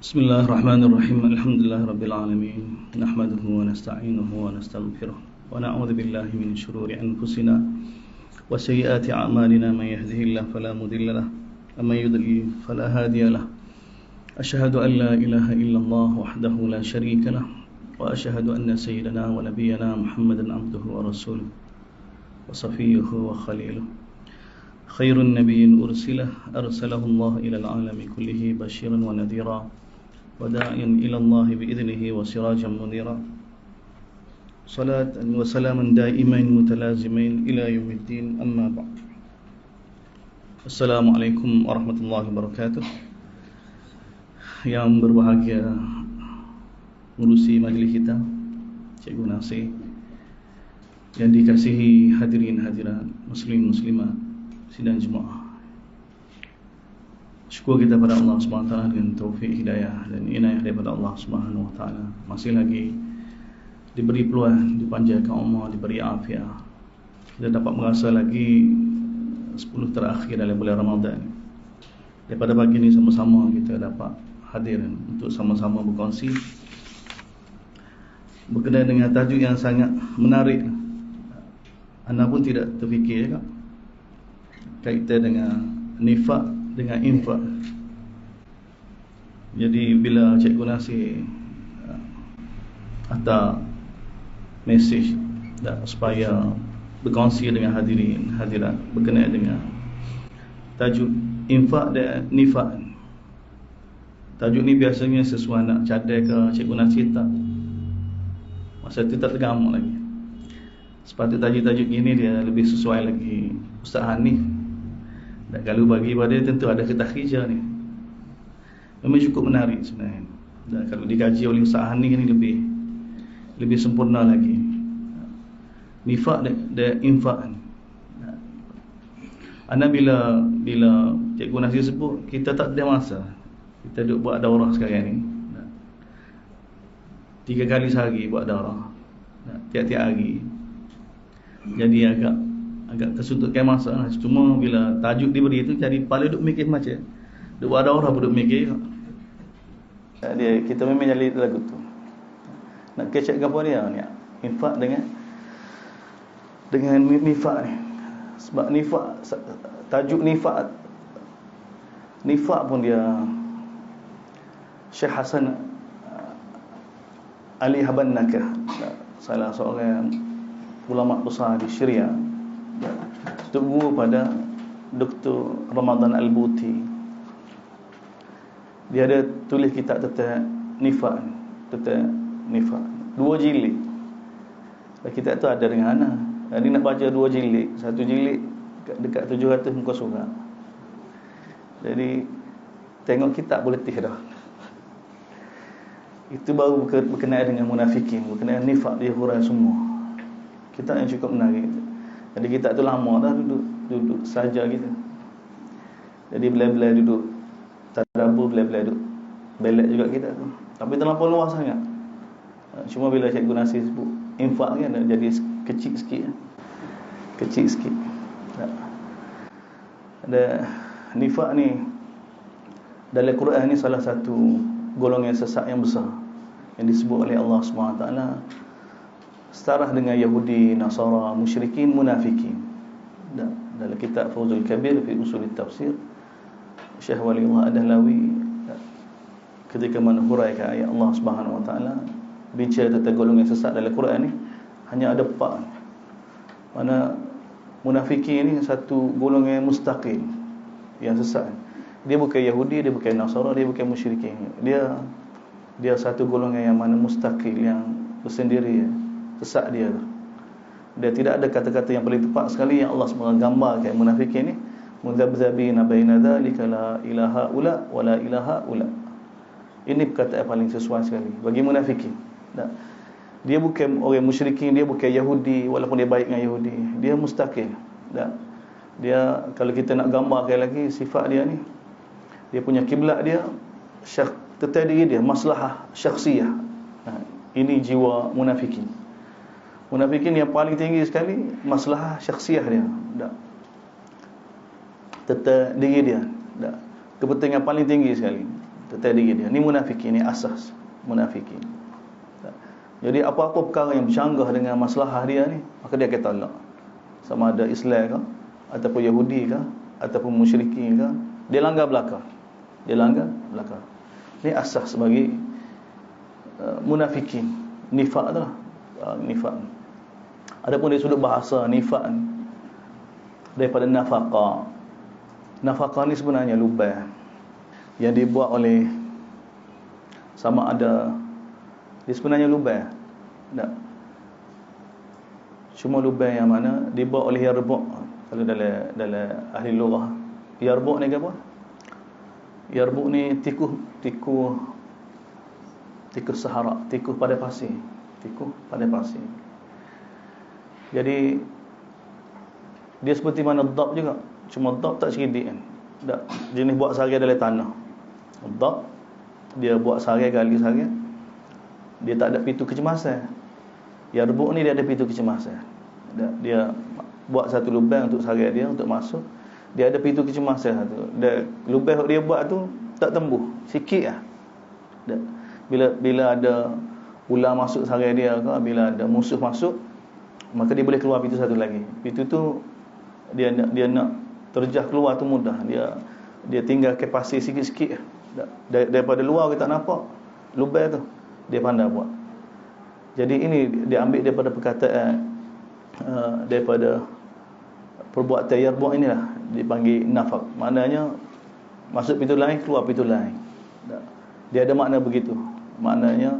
بسم الله الرحمن الرحيم الحمد لله رب العالمين نحمده ونستعينه ونستغفره ونعوذ بالله من شرور أنفسنا وسيئات أعمالنا من يهده الله فلا مضل له ومن يضلل فلا هادي له أشهد أن لا إله إلا الله وحده لا شريك له وأشهد أن سيدنا ونبينا محمدا عبده ورسوله وصفيه وخليله خير النبي أرسله الله إلى العالم كله بشيرا ونذيرا وداعيا إلى الله بإذنه وسراجا منيرا صلاة وسلاما دائمين متلازمين إلى يوم الدين أما بعد. Assalamualaikum warahmatullahi wabarakatuh. Yang berbahagia mengurusi majlis kita, Cikgu Nasir, yang dikasihi hadirin hadirat muslim muslimat sidang Jumaat. Syukur kita pada Allah SWT dengan taufik, hidayah dan inayah daripada Allah SWT. Masih lagi diberi peluang, dipanjangkan umur, diberi afiat. Kita dapat merasa lagi 10 terakhir dalam bulan Ramadan. Daripada pagi ini sama-sama kita dapat hadir untuk sama-sama berkongsi berkenaan dengan tajuk yang sangat menarik. Anda pun tidak terfikir juga kaitan dengan nifak dengan infak. Jadi bila Cikgu Nasir hantar mesej supaya berkongsi dengan hadirin hadirat berkenaan dengan tajuk infak dan nifak. Tajuk ni biasanya sesuai nak cadai ke Cikgu Nasir tak. Masa tu tak tergamak lagi. Sepatut tajuk-tajuk gini dia lebih sesuai lagi Ustaz Hanif. Dan kalau bagi pada dia tentu ada ketakhijah ni. Memang cukup menarik sebenarnya. Dan kalau dikaji oleh Ustaz Hanif ni lebih sempurna lagi. Nifak dan infak. Ana bila Cikgu Nasir sebut, kita tak ada masa. Kita duduk buat daurah sekarang ni. 3 kali sehari buat daurah. Tiap-tiap hari. Jadi agak kesuntutkan masa lah. Cuma bila tajuk diberi tu, jadi kepala duk mikir macam duk ada orang pun duk mikir. Kita memang jadi lagu tu. Nak kecek ke apa dia ni? Infak dengan nifak ni. Sebab nifak, tajuk nifak pun dia Syekh Hasan Ali Habannaka, salah seorang ulama besar di Syria, guru pada Dr. Ramadan Al-Buti. Dia ada tulis kitab tentang nifak. 2 jilid. Kitab tu ada dengan Ana. Jadi nak baca 2 jilid, 1 jilid dekat 700 muka surat. Jadi tengok kitab boleh letih dah. Itu baru berkenaan dengan munafikin, berkenaan nifak, dia huraikan semua. Kitab yang cukup menarik. Jadi kita tu lama dah duduk saja kita. Jadi bila-bila duduk tadabbur, bila-bila duduk belak juga kita tu. Tapi terlampau luas sangat. Cuma bila Cikgu Nasir sebut infak kan, jadi kecil sikit. Kecil sikit. Ada nifak ni dalam Quran ni salah satu golongan sesat yang besar yang disebut oleh Allah SWT. Setara dengan Yahudi, Nasara, musyrikin, munafikin. Dalam kitab Fawzul Kabir fi Usul Tafsir, Syekh Waliullah Ad-Dahlawi ketika menghuraikan ayat Allah Subhanahu Wa Taala bicara tentang golongan sesat dalam Quran ni, hanya ada 4. Mana munafikin ni satu golongan mustaqil yang sesat. Dia bukan Yahudi, dia bukan Nasara, dia bukan musyrikin. Dia satu golongan yang mana mustaqil, yang bersendiri. Sesat dia. Dia tidak ada kata-kata yang paling tepat sekali yang Allah SWT gambarkan munafikin ni. Mudzabzabina baina dzalika la ilaha ula wa la ilaha ula. Ini perkataan paling sesuai sekali bagi munafikin. Dia bukan orang musyrikin, dia bukan Yahudi walaupun dia baik dengan Yahudi. Dia mustaqil. Dia kalau kita nak gambarkan lagi sifat dia ni, dia punya kiblat dia tentang diri dia, maslahah syakhsiyah. Ini jiwa munafikin. Munafikin yang paling tinggi sekali masalah syakhsiah dia. Tentang diri dia. Kepentingan paling tinggi sekali. Tetap diri dia. Ni munafikin, ni asas munafikin. Jadi apa-apa perkara yang bercanggah dengan masalah dia ni, maka dia akan tolak. Sama ada Islam ke, ataupun Yahudi ke, ataupun musyrikin ke, dia langgar belakang. Dia langgar belakang. Ni asas sebagai munafikin. Nifaq tu lah. Nifaq. Adapun dari sudut bahasa nifaq daripada nafaqah. Nafaqah ni sebenarnya lubang yang dibuat oleh, sama ada dia sebenarnya lubang. Tak. Cuma lubang yang mana dibuat oleh yarbu'. Kalau dalam ahli lughah, yarbu' ni apa? Yarbu' ni tikus sahara, tikus pada pasir. Tikus pada pasir. Jadi dia seperti mana dhab juga. Cuma dhab tak cerdik kan. Tak, jenis buat sarang dalam tanah. Dhab dia buat sarang, gali sarang. Dia tak ada pintu kecemasan. Yarbu' ni dia ada pintu kecemasan. Dia buat satu lubang untuk sarang dia untuk masuk. Dia ada pintu kecemasan satu. Lubang dia buat tu tak tembus, sikit lah. Bila ada ular masuk sarang dia ke, bila ada musuh masuk, maka dia boleh keluar pintu satu lagi. Pintu tu dia nak terjah keluar tu mudah. Dia tinggal ke pasir sikit-sikit. Daripada luar kita tak nampak lubang tu. Dia pandai buat. Jadi ini dia ambil daripada perkataan daripada perbuatan yarbu' inilah dipanggil nafaq. Maknanya masuk pintu lain, keluar pintu lain. Dia ada makna begitu. Maknanya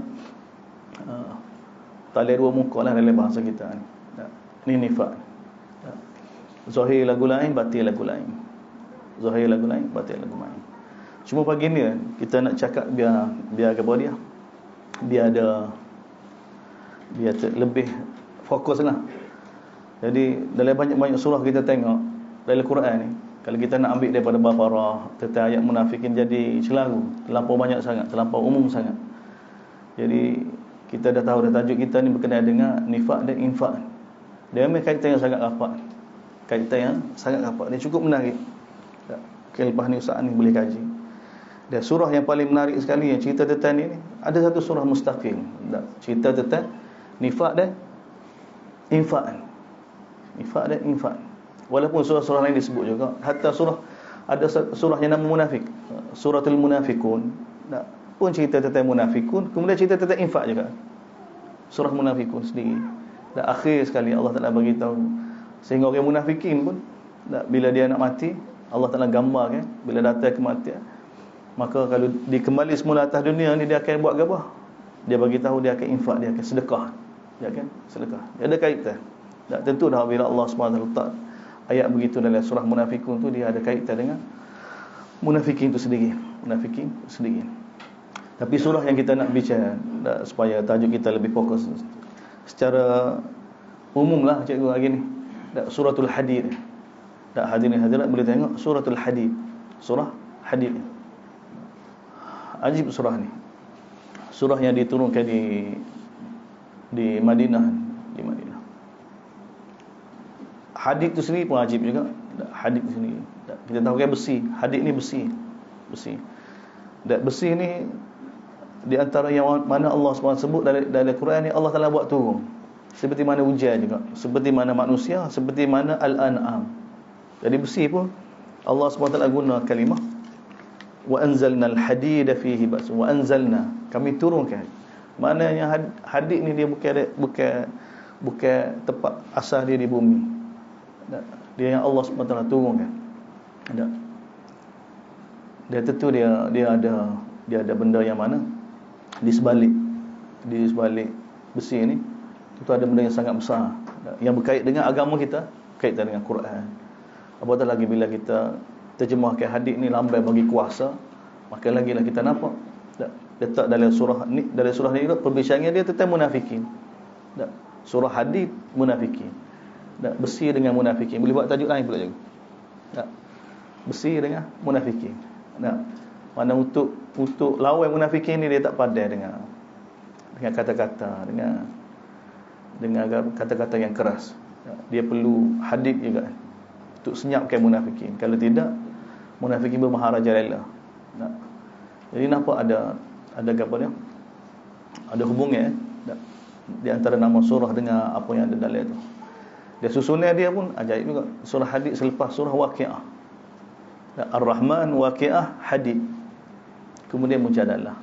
tali dua muka lah dalam bahasa kita ni. Ini nifaq. Zahir lagu lain, batin lagu lain. Zahir lagu lain, batin lagu lain. Cuma pagi ni kita nak cakap biar apa dia? Biar lebih fokus lah. Jadi dalam banyak-banyak surah kita tengok dalam Quran ni, kalau kita nak ambil daripada Baqarah tentang ayat munafikin, jadi celaru, terlampau banyak sangat, terlampau umum sangat. Jadi kita dah tahu dah tajuk kita ni berkenaan dengan nifaq dan infaq. Dia memang kaitan yang sangat rapat. Kaitan yang sangat rapat. Dia cukup menarik. Lepas ni Ustaz ni boleh kaji. Dan surah yang paling menarik sekali yang cerita tentang ni, ada satu surah mustaqil cerita tentang nifaq dan infaq. Nifaq dan infaq. Walaupun surah-surah lain disebut juga, hatta ada surah yang nama munafik, suratul munafikun, pun cerita tentang munafikun, kemudian cerita tentang infaq juga. Surah munafikun sendiri. Dan akhir sekali Allah Taala bagi tahu, sehingga orang munafikin pun bila dia nak mati, Allah Taala gambarkan bila datang kematian, maka kalau dikembali semula atas dunia ni, dia akan buat apa? Dia bagi tahu dia akan infak, dia akan sedekah. Dia akan sedekah. Dia ada kaitan. Tak tentu dah bila Allah SWT letak ayat begitu dalam surah munafikun tu, dia ada kaitan dengan munafikin itu sendiri. Munafikin sendiri. Tapi surah yang kita nak bicara, supaya tajuk kita lebih fokus secara umum lah cikgu hari ni, suratul Hadid. Hadirin hadirat boleh tengok suratul Hadid. Surah Hadid. Ajib surah ni. Surah yang diturunkan di Madinah, Hadid tu sendiri pun ajib juga. Hadid tu sendiri. Kita tahu kan besi. Hadid ni besi. Dan besi ni di antara yang mana Allah SWT sebut dalam Quran ni, Allah Taala buat turun. Seperti mana hujan juga, seperti mana manusia, seperti mana al-an'am. Jadi besi pun Allah SWT guna kalimah wa anzalnal hadida fihi ba's, wa anzalna, kami turunkan. Maknanya hadid ni dia bukan tempat asal dia di bumi. Dia yang Allah SWT turunkan. Dia tentu dia ada benda yang mana di sebalik besi ni itu ada benda yang sangat besar yang berkait dengan agama kita, kaitan dengan Quran. Apatah lagi bila kita terjemahkan hadis ni lambai bagi kuasa, maka lagilah kita nampak letak dalam surah ni perbincangan dia tentang munafikin. Surah hadis munafikin. Besi dengan munafikin. Boleh buat tajuk lain pula juga. Besi dengan munafikin. Mana untuk lawan munafikin ni dia tak pandai dengan kata-kata, dengan kata-kata yang keras. Dia perlu hadid juga untuk senyapkan munafikin. Kalau tidak, munafikin bermaharajalela. Jadi nampak ada apa dia? Ada hubungnya di antara nama surah dengan apa yang ada dalam itu. Dia susunan dia pun ajaib juga. Surah Hadid selepas surah Waqiah. Ar-Rahman, Waqiah, Hadid. Kemudian Mujadalah.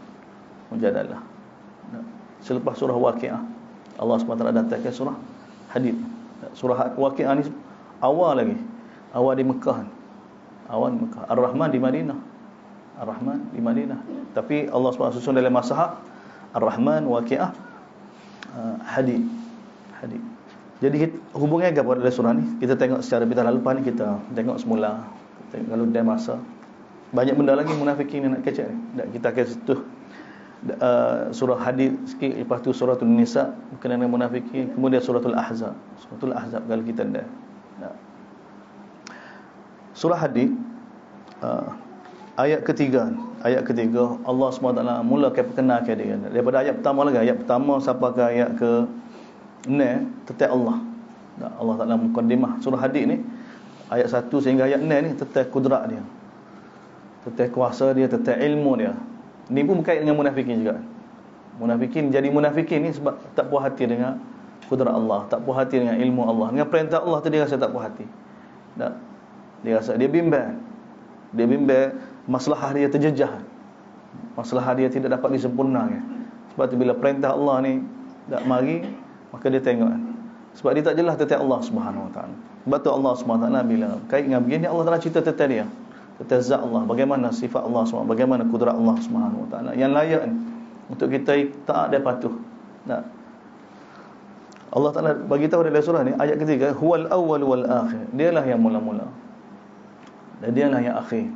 Selepas surah Waqiah, Allah SWT datangkan surah Hadid. Surah Waqiah ni awal lagi. Awal di Mekah. Ar-Rahman di Madinah. Tapi Allah SWT susun dalam Masahab Ar-Rahman, Waqiah, Hadid. Jadi hubungnya apa dalam surah ni? Kita tengok secara pintar lepas ni, kita tengok semula. Kalau dah masa banyak benda lagi munafikin nak kecek ni. Kita akan sentuh surah Hadid sikit, lepas tu suratul Nisa berkenaan dengan munafikin, kemudian suratul Ahzab kalau kita dah. Surah Hadid ayat ketiga Allah SWT mulakan perkenalkan dia. Daripada ayat pertama lagi, ayat pertama sampai ke ayat ke 6 tentang Allah. Allah Taala mukaddimah surah Hadid ni ayat 1 sehingga ayat 6 ni tentang kudrat dia, tentang kuasa dia, tentang ilmu dia. Ni pun berkait dengan munafikin juga. Munafikin jadi munafikin ni sebab tak puas hati dengan kudrat Allah, tak puas hati dengan ilmu Allah, dengan perintah Allah tu dia rasa tak puas hati. Dia rasa dia bimbang maslahah dia terjejah, maslahah dia tidak dapat disempurnakan. Sebab tu bila perintah Allah ni tak mari, maka dia tengok, sebab dia tak jelas tentang Allah Subhanahu Wa Taala. Sebab tu Allah Subhanahu Wa Taala bila kait dengan begini, Allah Taala cerita tentang dia, tentang zat Allah, bagaimana sifat Allah Subhanahu, bagaimana kudrat Allah Subhanahu Wa Taala yang layak untuk kita taat dan patuh. Allah Taala bagi tahu dalam surah ni ayat ketiga, huwal awwal wal akhir. Dialah yang mula-mula dan dialah yang akhir.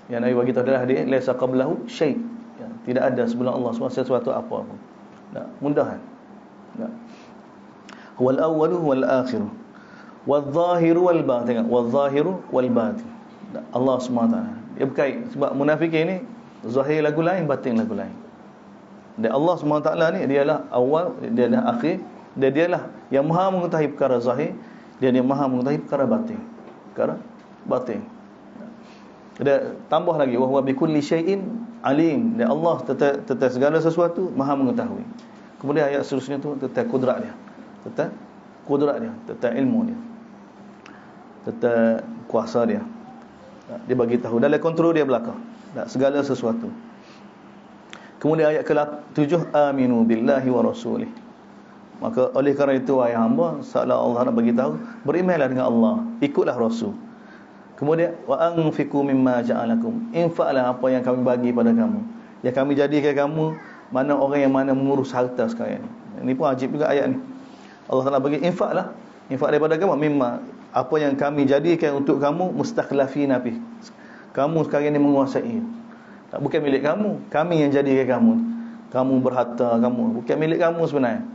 Yang Nabi bagi tahu adalah dia laisa qablahu syai'. Tidak ada sebelum Allah SWT sesuatu apa pun. Mudah. Huwal awwal wal akhir wal zahir wal batin. Wal zahir wal batin. Allah SWT dia berkait sebab munafikin ni zahir lagu lain, batin lagu lain. Dan Allah SWT ni dialah awal, dia adalah akhir, dan dialah yang maha mengetahui perkara zahir, dia yang maha mengetahui perkara batin. Dan tambah lagi wa huwa bikulli syai'in alim. Dan Allah tentang segala sesuatu maha mengetahui. Kemudian ayat seterusnya tu tentang kudrat dia, tentang ilmu dia, tentang kuasa dia. Dia bagi tahu dalam kontrol dia belaka segala sesuatu. Kemudian ayat ke-7, aminu billahi wa rasulih. Maka oleh kerana itu wahai hamba, seolah Allah nak bagi tahu, berimanlah dengan Allah, ikutlah Rasul. Kemudian wa anfiqu mimma ja'alakum, infaklah apa yang kami bagi pada kamu, yang kami jadikan kamu mana orang yang mana mengurus harta sekarang ni. Ini pun ajib juga ayat ni. Allah Taala bagi infak daripada kamu, mimma apa yang kami jadikan untuk kamu, mustakhlafina fi. Kamu sekarang ni menguasai. Tak, bukan milik kamu, kami yang jadikan kamu. Kamu berharta, kamu bukan milik kamu sebenarnya.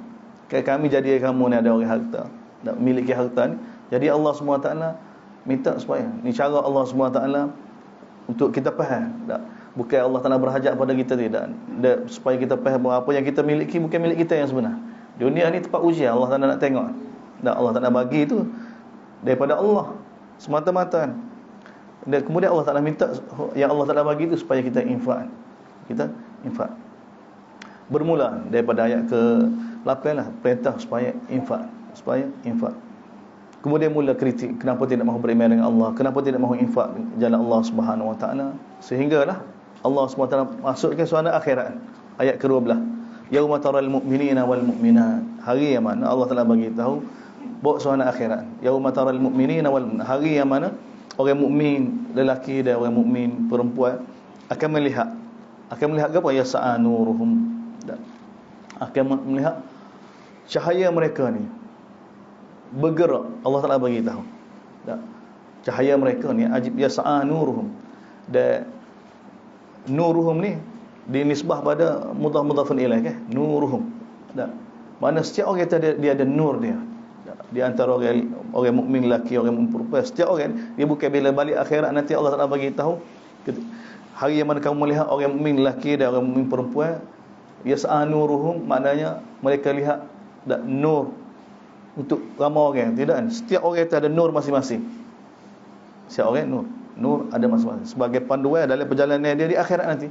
Kami jadikan kamu ni ada orang harta, nak miliki harta ni. Jadi Allah SWT minta supaya ni cara Allah SWT untuk kita faham. Tak, bukan Allah Taala berhajat pada kita, tidak. Supaya kita faham bahawa apa yang kita miliki bukan milik kita yang sebenar. Dunia ni tempat ujian, Allah Taala nak tengok. Tak, Allah Taala bagi itu daripada Allah semata-mata. Dan kemudian Allah Taala minta yang Allah Taala bagi itu supaya kita infak. Bermula daripada ayat ke-8 lah, perintah supaya infak. Kemudian mula kritik, kenapa tidak mahu beriman dengan Allah, kenapa tidak mahu infak jalan Allah Subhanahu Wa Taala, sehinggalah Allah Subhanahu Wa Taala masukkan suasana akhirat. Ayat ke-12, yauma taral mu'minina wal mu'minat. Hari yang mana Allah Taala bagi tahu bahawa suasana akhirat. Yauma taral mu'minina wal mu'minat, hari yang mana orang mukmin lelaki dan orang mukmin perempuan akan melihat apa? Yas'a nuruhum, akan melihat cahaya mereka ni bergerak. Allah Taala bagi tahu cahaya mereka ni ajib, yas'a nuruhum. Dan nuruhum ni dinisbah pada mudhaf-mudhafun ilaih kan, nuruhum. Mana setiap orang dia ada nur dia. Di antara orang mukmin lelaki, orang mukmin perempuan, setiap orang dia bukan bila balik akhirat nanti Allah Taala bagi tahu hari yang mana kamu melihat orang mukmin lelaki dan orang mukmin perempuan, yas'a nuruhum, maknanya mereka lihat nur untuk ramai orang. Tidak, setiap orang itu ada nur masing-masing. Setiap orang nur. Nur ada masa-masa sebagai panduan dalam perjalanan dia di akhirat nanti.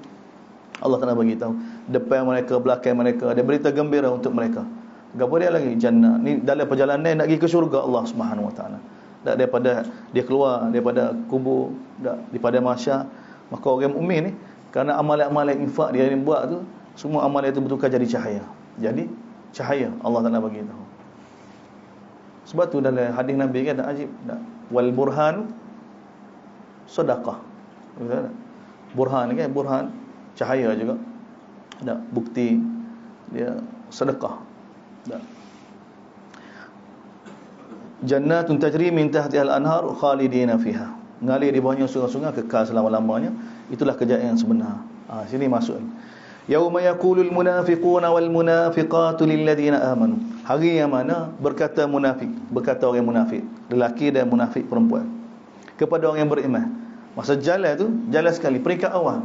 Allah Taala bagi tahu depan mereka, belakang mereka, ada berita gembira untuk mereka. Gapo dia lagi? Jannah. Ni dalam perjalanan nak pergi ke syurga Allah Subhanahu Wa Taala. Tak daripada dia keluar daripada kubur, tak daripada mahsyar. Maka orang mukmin ni kerana amalan-amalan infak dia yang buat tu, semua amalan itu bertukar jadi cahaya. Jadi cahaya Allah Taala bagi tahu. Sebab tu dalam hadis Nabi kan ajib, wal burhan sedekah. Burhan kan, burhan cahaya juga. Ada bukti dia sedekah. Jannatun tajri min tahtiha al-anhar khalidina fiha. Mengalir di bawahnya sungai-sungai kekal selama-lamanya. Itulah kejayaan yang sebenar. Sini masuk. Yauma yaqulul munafiquna wal munafiqatu lil ladzina amanu. Hari yang mana berkata munafik, berkata orang munafik, lelaki dan munafik perempuan, kepada orang yang beriman. Masa jalan tu, jalan sekali peringkat awal.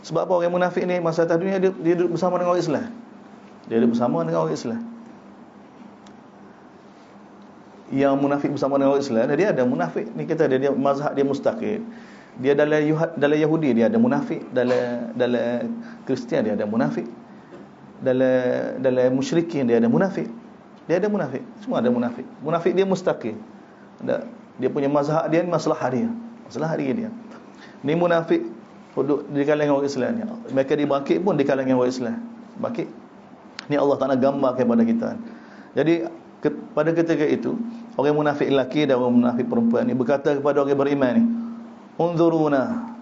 Sebab apa orang munafik ni masa atas dunia dia duduk bersama dengan orang Islam. Dia duduk bersama dengan orang Islam. Yang munafik bersama dengan orang Islam, dia ada munafik ni kata dia mazhab dia mustaqil. Dia dalam Yahudi dia ada munafik, dalam Kristian dia ada munafik, dalam musyrikin dia ada munafik. Dia ada munafik, semua ada munafik. Munafik dia mustaqil. Dia punya mazhab dia, masalah dia. Masalah diri dia. Ni munafik duduk di kalangan orang Islam ni. Mereka dibangkit pun di kalangan orang Islam. Bangkit. Ni Allah Taala gambar kepada kita. Jadi pada ketika itu, orang munafik lelaki dan orang munafik perempuan ni berkata kepada orang beriman ni, unzuruna.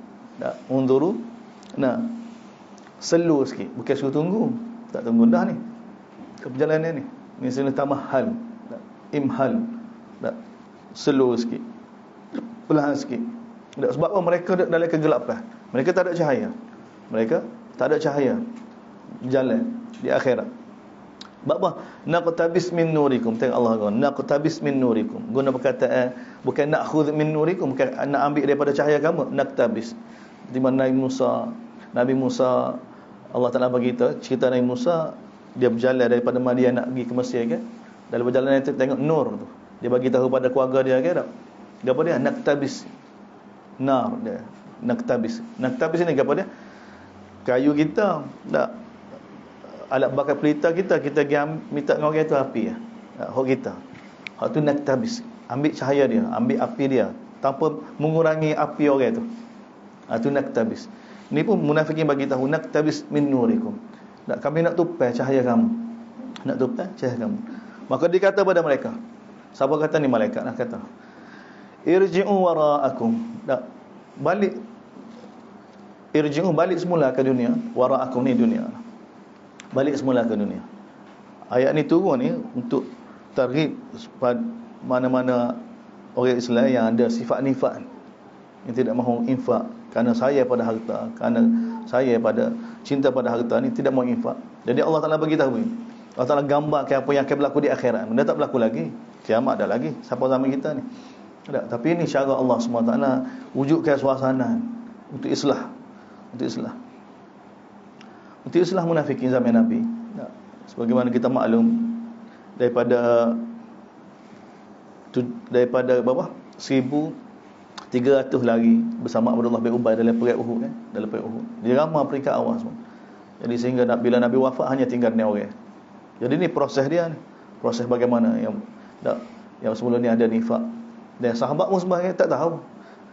Unzuru. Selu sikit. Bukan suruh tunggu. Tak tunggu dah ni. Ke perjalanan ni. Ni sini tamahal. Imhal. Selu sikit. Perlahan sikit. Sebab apa? Mereka dalam kegelapan. Mereka tak ada cahaya. Mereka tak ada cahaya jalan di akhirat. Sebab apa? Naqtabis min nurikum. Tengok Allah kata naqtabis min nurikum. Guna perkataan bukan na'khudh min nurikum, bukan nak ambil daripada cahaya kamu. Naqtabis. Di mana Nabi Musa Allah Taala bagi tahu cerita Nabi Musa, dia berjalan daripada Madian nak pergi ke Mesir kan. Dalam perjalanan itu tengok nur tu. Dia bagi tahu pada keluarga dia kan tak? Gapo dia? Naqtabis. Nar dia. Naqtabis. Naqtabis ni gapo dia? Kayu kita tak, alat bakar pelita kita minta dengan orang tu api ya. Hak kita. Hak tu naqtabis. Ambil cahaya dia, ambil api dia tanpa mengurangi api orang tu. Tu naqtabis. Ni pun munafikin bagi tahu naqtabis min nurikum. Kami nak tupai cahaya kamu. Nak tupai cahaya kamu. Maka dikata pada mereka. Siapa kata ni malaikat nak kata. Irji'u wara'akum. Balik. Irji'u balik semula ke dunia. Wara'akum ni dunia. Balik semula ke dunia. Ayat ni turun ni untuk targhib mana-mana orang Islam yang ada sifat nifak, yang tidak mahu infak kerana saya pada harta, kerana saya pada cinta pada harta ni tidak mahu infak. Jadi Allah Taala bagi tahu ni. Allah Taala gambarkan apa yang akan berlaku di akhirat. Benda tak berlaku lagi. Kiamat dah lagi. Siapa zaman kita ni? Tak. Tapi ini cara Allah SWT wujudkan suasana untuk islah. Untuk islah. Untuk islah munafikin zaman Nabi. Sebagaimana kita maklum daripada berapa? 1,300 lari bersama Abdullah bin Ubay dalam perang Uhud kan? Dalam perang Uhud. Dia ramai peringkat awal semua. Jadi sehingga bila Nabi wafat hanya tinggal 6 orang. Jadi ni proses dia ni. Proses bagaimana yang sebelum ni ada nifak. Dan sahabat pun sebenarnya tak tahu.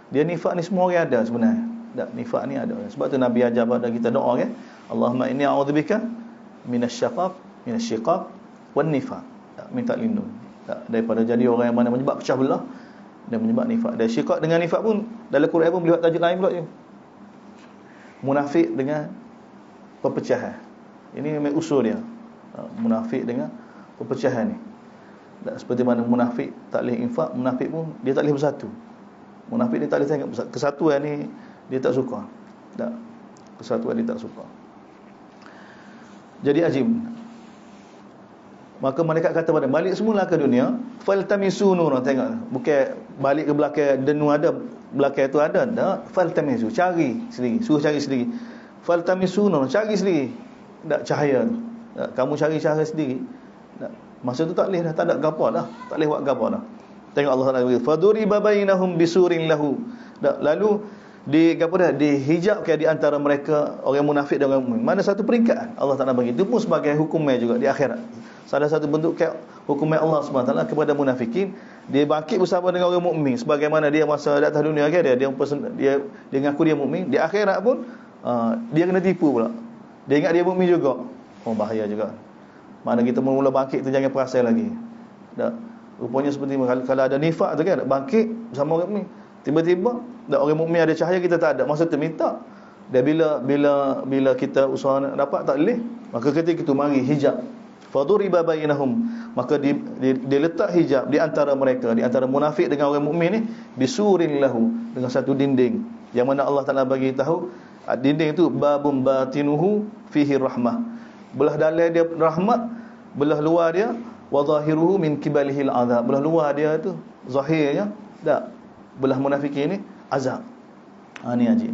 Dia nifak ni semua orang ada sebenarnya. Nifak ni ada. Sebab tu Nabi ajar pada kita doa kan. Allahumma inni a'udzubika minasyiqaq wan nifaq. Minta lindung daripada jadi orang yang mana menyebab pecah belah dan menyebab nifak. Dan syiqaq dengan nifak pun dalam Quran pun boleh buat tajuk lain pula je. Munafik dengan perpecahan. Ini memang usul dia. Munafik dengan perpecahan ni. Seperti mana munafik tak boleh infak, munafik pun dia tak boleh bersatu. Munafik dia tak boleh tengok kesatuan ni dia tak suka. Tak. Kesatuan dia tak suka. Jadi ajib. Maka malaikat kata pada balik semula ke dunia, faltamisu nuran. Tengok, bukan balik ke belakang denu ada, belakang itu ada. Tak, faltamisu, cari sendiri, suruh cari sendiri. Faltamisu nuran, cari sendiri. Tak cahaya tu. Tak, kamu cari cahaya sendiri. Tak. Masa tu tak boleh dah, tak ada gapo dah. Tak boleh buat gapo dah. Tengok Allah Taala, faduriba bainahum bisurin lahu. Lalu dihijab ke di antara mereka orang munafik dan orang mukmin. Mana satu peringkat Allah Taala bagi. Itu pun sebagai hukumnya juga di akhirat. Salah satu bentuk hukumnya Allah SWT kepada munafikin, dia bangkit bersama dengan orang mukmin sebagaimana dia masa di atas dunia kan, dia ngaku dia mukmin. Di akhirat pun dia kena tipu pula. Dia ingat dia mukmin juga. Oh, bahaya juga. Mana kita mula bangkit tu jangan perasan lagi. Rupanya seperti kalau ada nifak tu kan, bangkit bersama orang mukmin. Tiba-tiba orang mukmin ada cahaya, kita tak ada. Masa tu minta. Dan bila kita usaha nak dapat tak boleh, maka ketika itu mari hijab. Faduriba bainahum, maka diletak hijab di antara mereka, di antara munafik dengan orang mukmin ni, bisurin lahu, dengan satu dinding yang mana Allah Taala bagi tahu dinding itu babum batinuhu fihi rahmah, belah dalam dia rahmat, belah luar dia wa zahiruhu min kibalihil azab, belah luar dia tu zahirnya tak, belah munafikin ni azab. Ni ajib.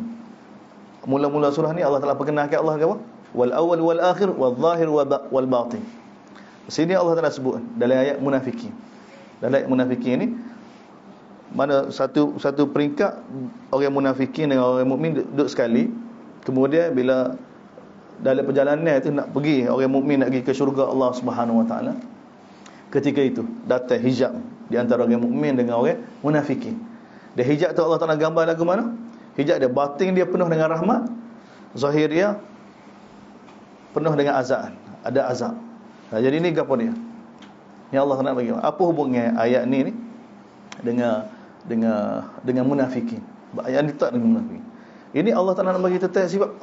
Mula-mula surah ni Allah Taala perkenalkan Allah ke apa? Wal awwal wal akhir wal zahir wal batin. Sini Allah Taala sebut dalam ayat munafikin. Dalam ayat munafikin ni mana satu peringkat orang munafikin dengan orang mukmin duduk sekali. Kemudian bila dalam perjalanan itu nak pergi, orang mukmin nak pergi ke syurga Allah Subhanahu Wa Taala, ketika itu datang hijab di antara orang mukmin dengan orang munafikin. Dan hijab tu Allah Taala gambar lagu mana? Hijab dia batin dia penuh dengan rahmat, zahir dia penuh dengan azab. Ada azab. Jadi ni apa dia? Yang Allah nak bagi. Apa hubungannya ayat ni dengan munafikin? Ayat ni tak dengan munafikin. Ini Allah Taala nak bagi tentang sifat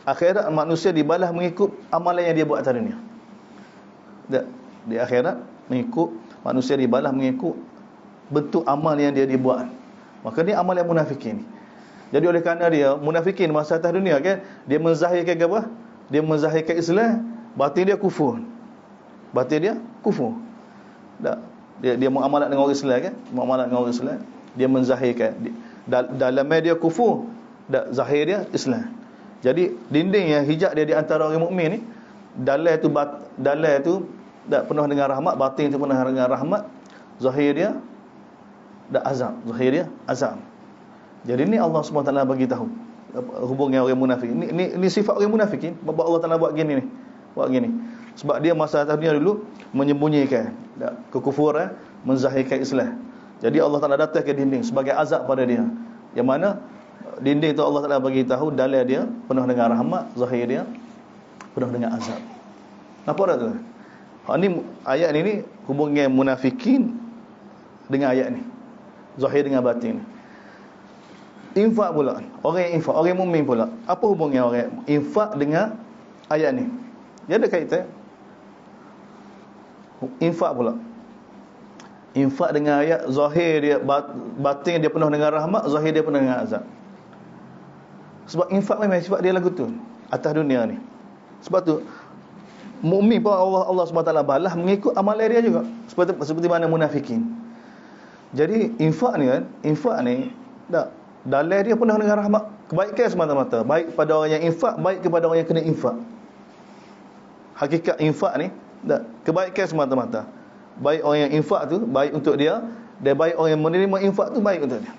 akhirat manusia dibalas mengikut amalan yang dia buat atas dunia. Di akhirat mengikut manusia dibalas mengikut bentuk amal yang dia dibuat. Maka ni amal yang munafikin. Jadi oleh kerana dia munafikin masa atas dunia kan, dia menzahirkan apa? Dia menzahirkan Islam, batin dia kufur. Batin dia kufur. Dia muamalat dengan orang Islam kan? Muamalat dengan orang Islam, dia menzahirkan. Dalam dia kufur, zahir dia Islam. Jadi dinding yang hijab dia di antara orang mukmin ni, dalam itu penuh dengan rahmat, batin itu penuh dengan rahmat, zahir dia azab, zahir dia azab. Jadi ni Allah SWT bagi tahu hubungan orang munafik. Ini sifat orang munafikin. Sebab Allah Taala buat gini ni. Buat gini. Sebab dia masa atas dunia dulu menyembunyikan kekufuran, menzahirkan Islam. Jadi Allah Taala datang ke dinding sebagai azab pada dia. Yang mana dinding tu Allah Taala bagi tahu dalam dia penuh dengan rahmat, zahir dia penuh dengan azab. Nampak tak tu? Ni ayat ni hubungan munafikin dengan ayat ni. Zahir dengan batin. Infak pula. Orang yang infak, orang mukmin pula. Apa hubungannya orang infak dengan ayat ni? Dia ada kaitan. Infak pula. Infak dengan ayat, zahir dia, batin dia penuh dengan rahmat, zahir dia penuh dengan azab. Sebab infak memang sifat dia lagu tu atas dunia ni. Sebab tu mukmin pun Allah SWT balas mengikut amalan dia juga. Seperti mana munafikin. Jadi infak ni dalam dia penuh dengan rahmat, kebaikan semata-mata, baik pada orang yang infak, baik kepada orang yang kena infak. Hakikat infak ni kebaikan semata-mata. Baik orang yang infak tu baik untuk dia, dan baik orang yang menerima infak tu baik untuk dia.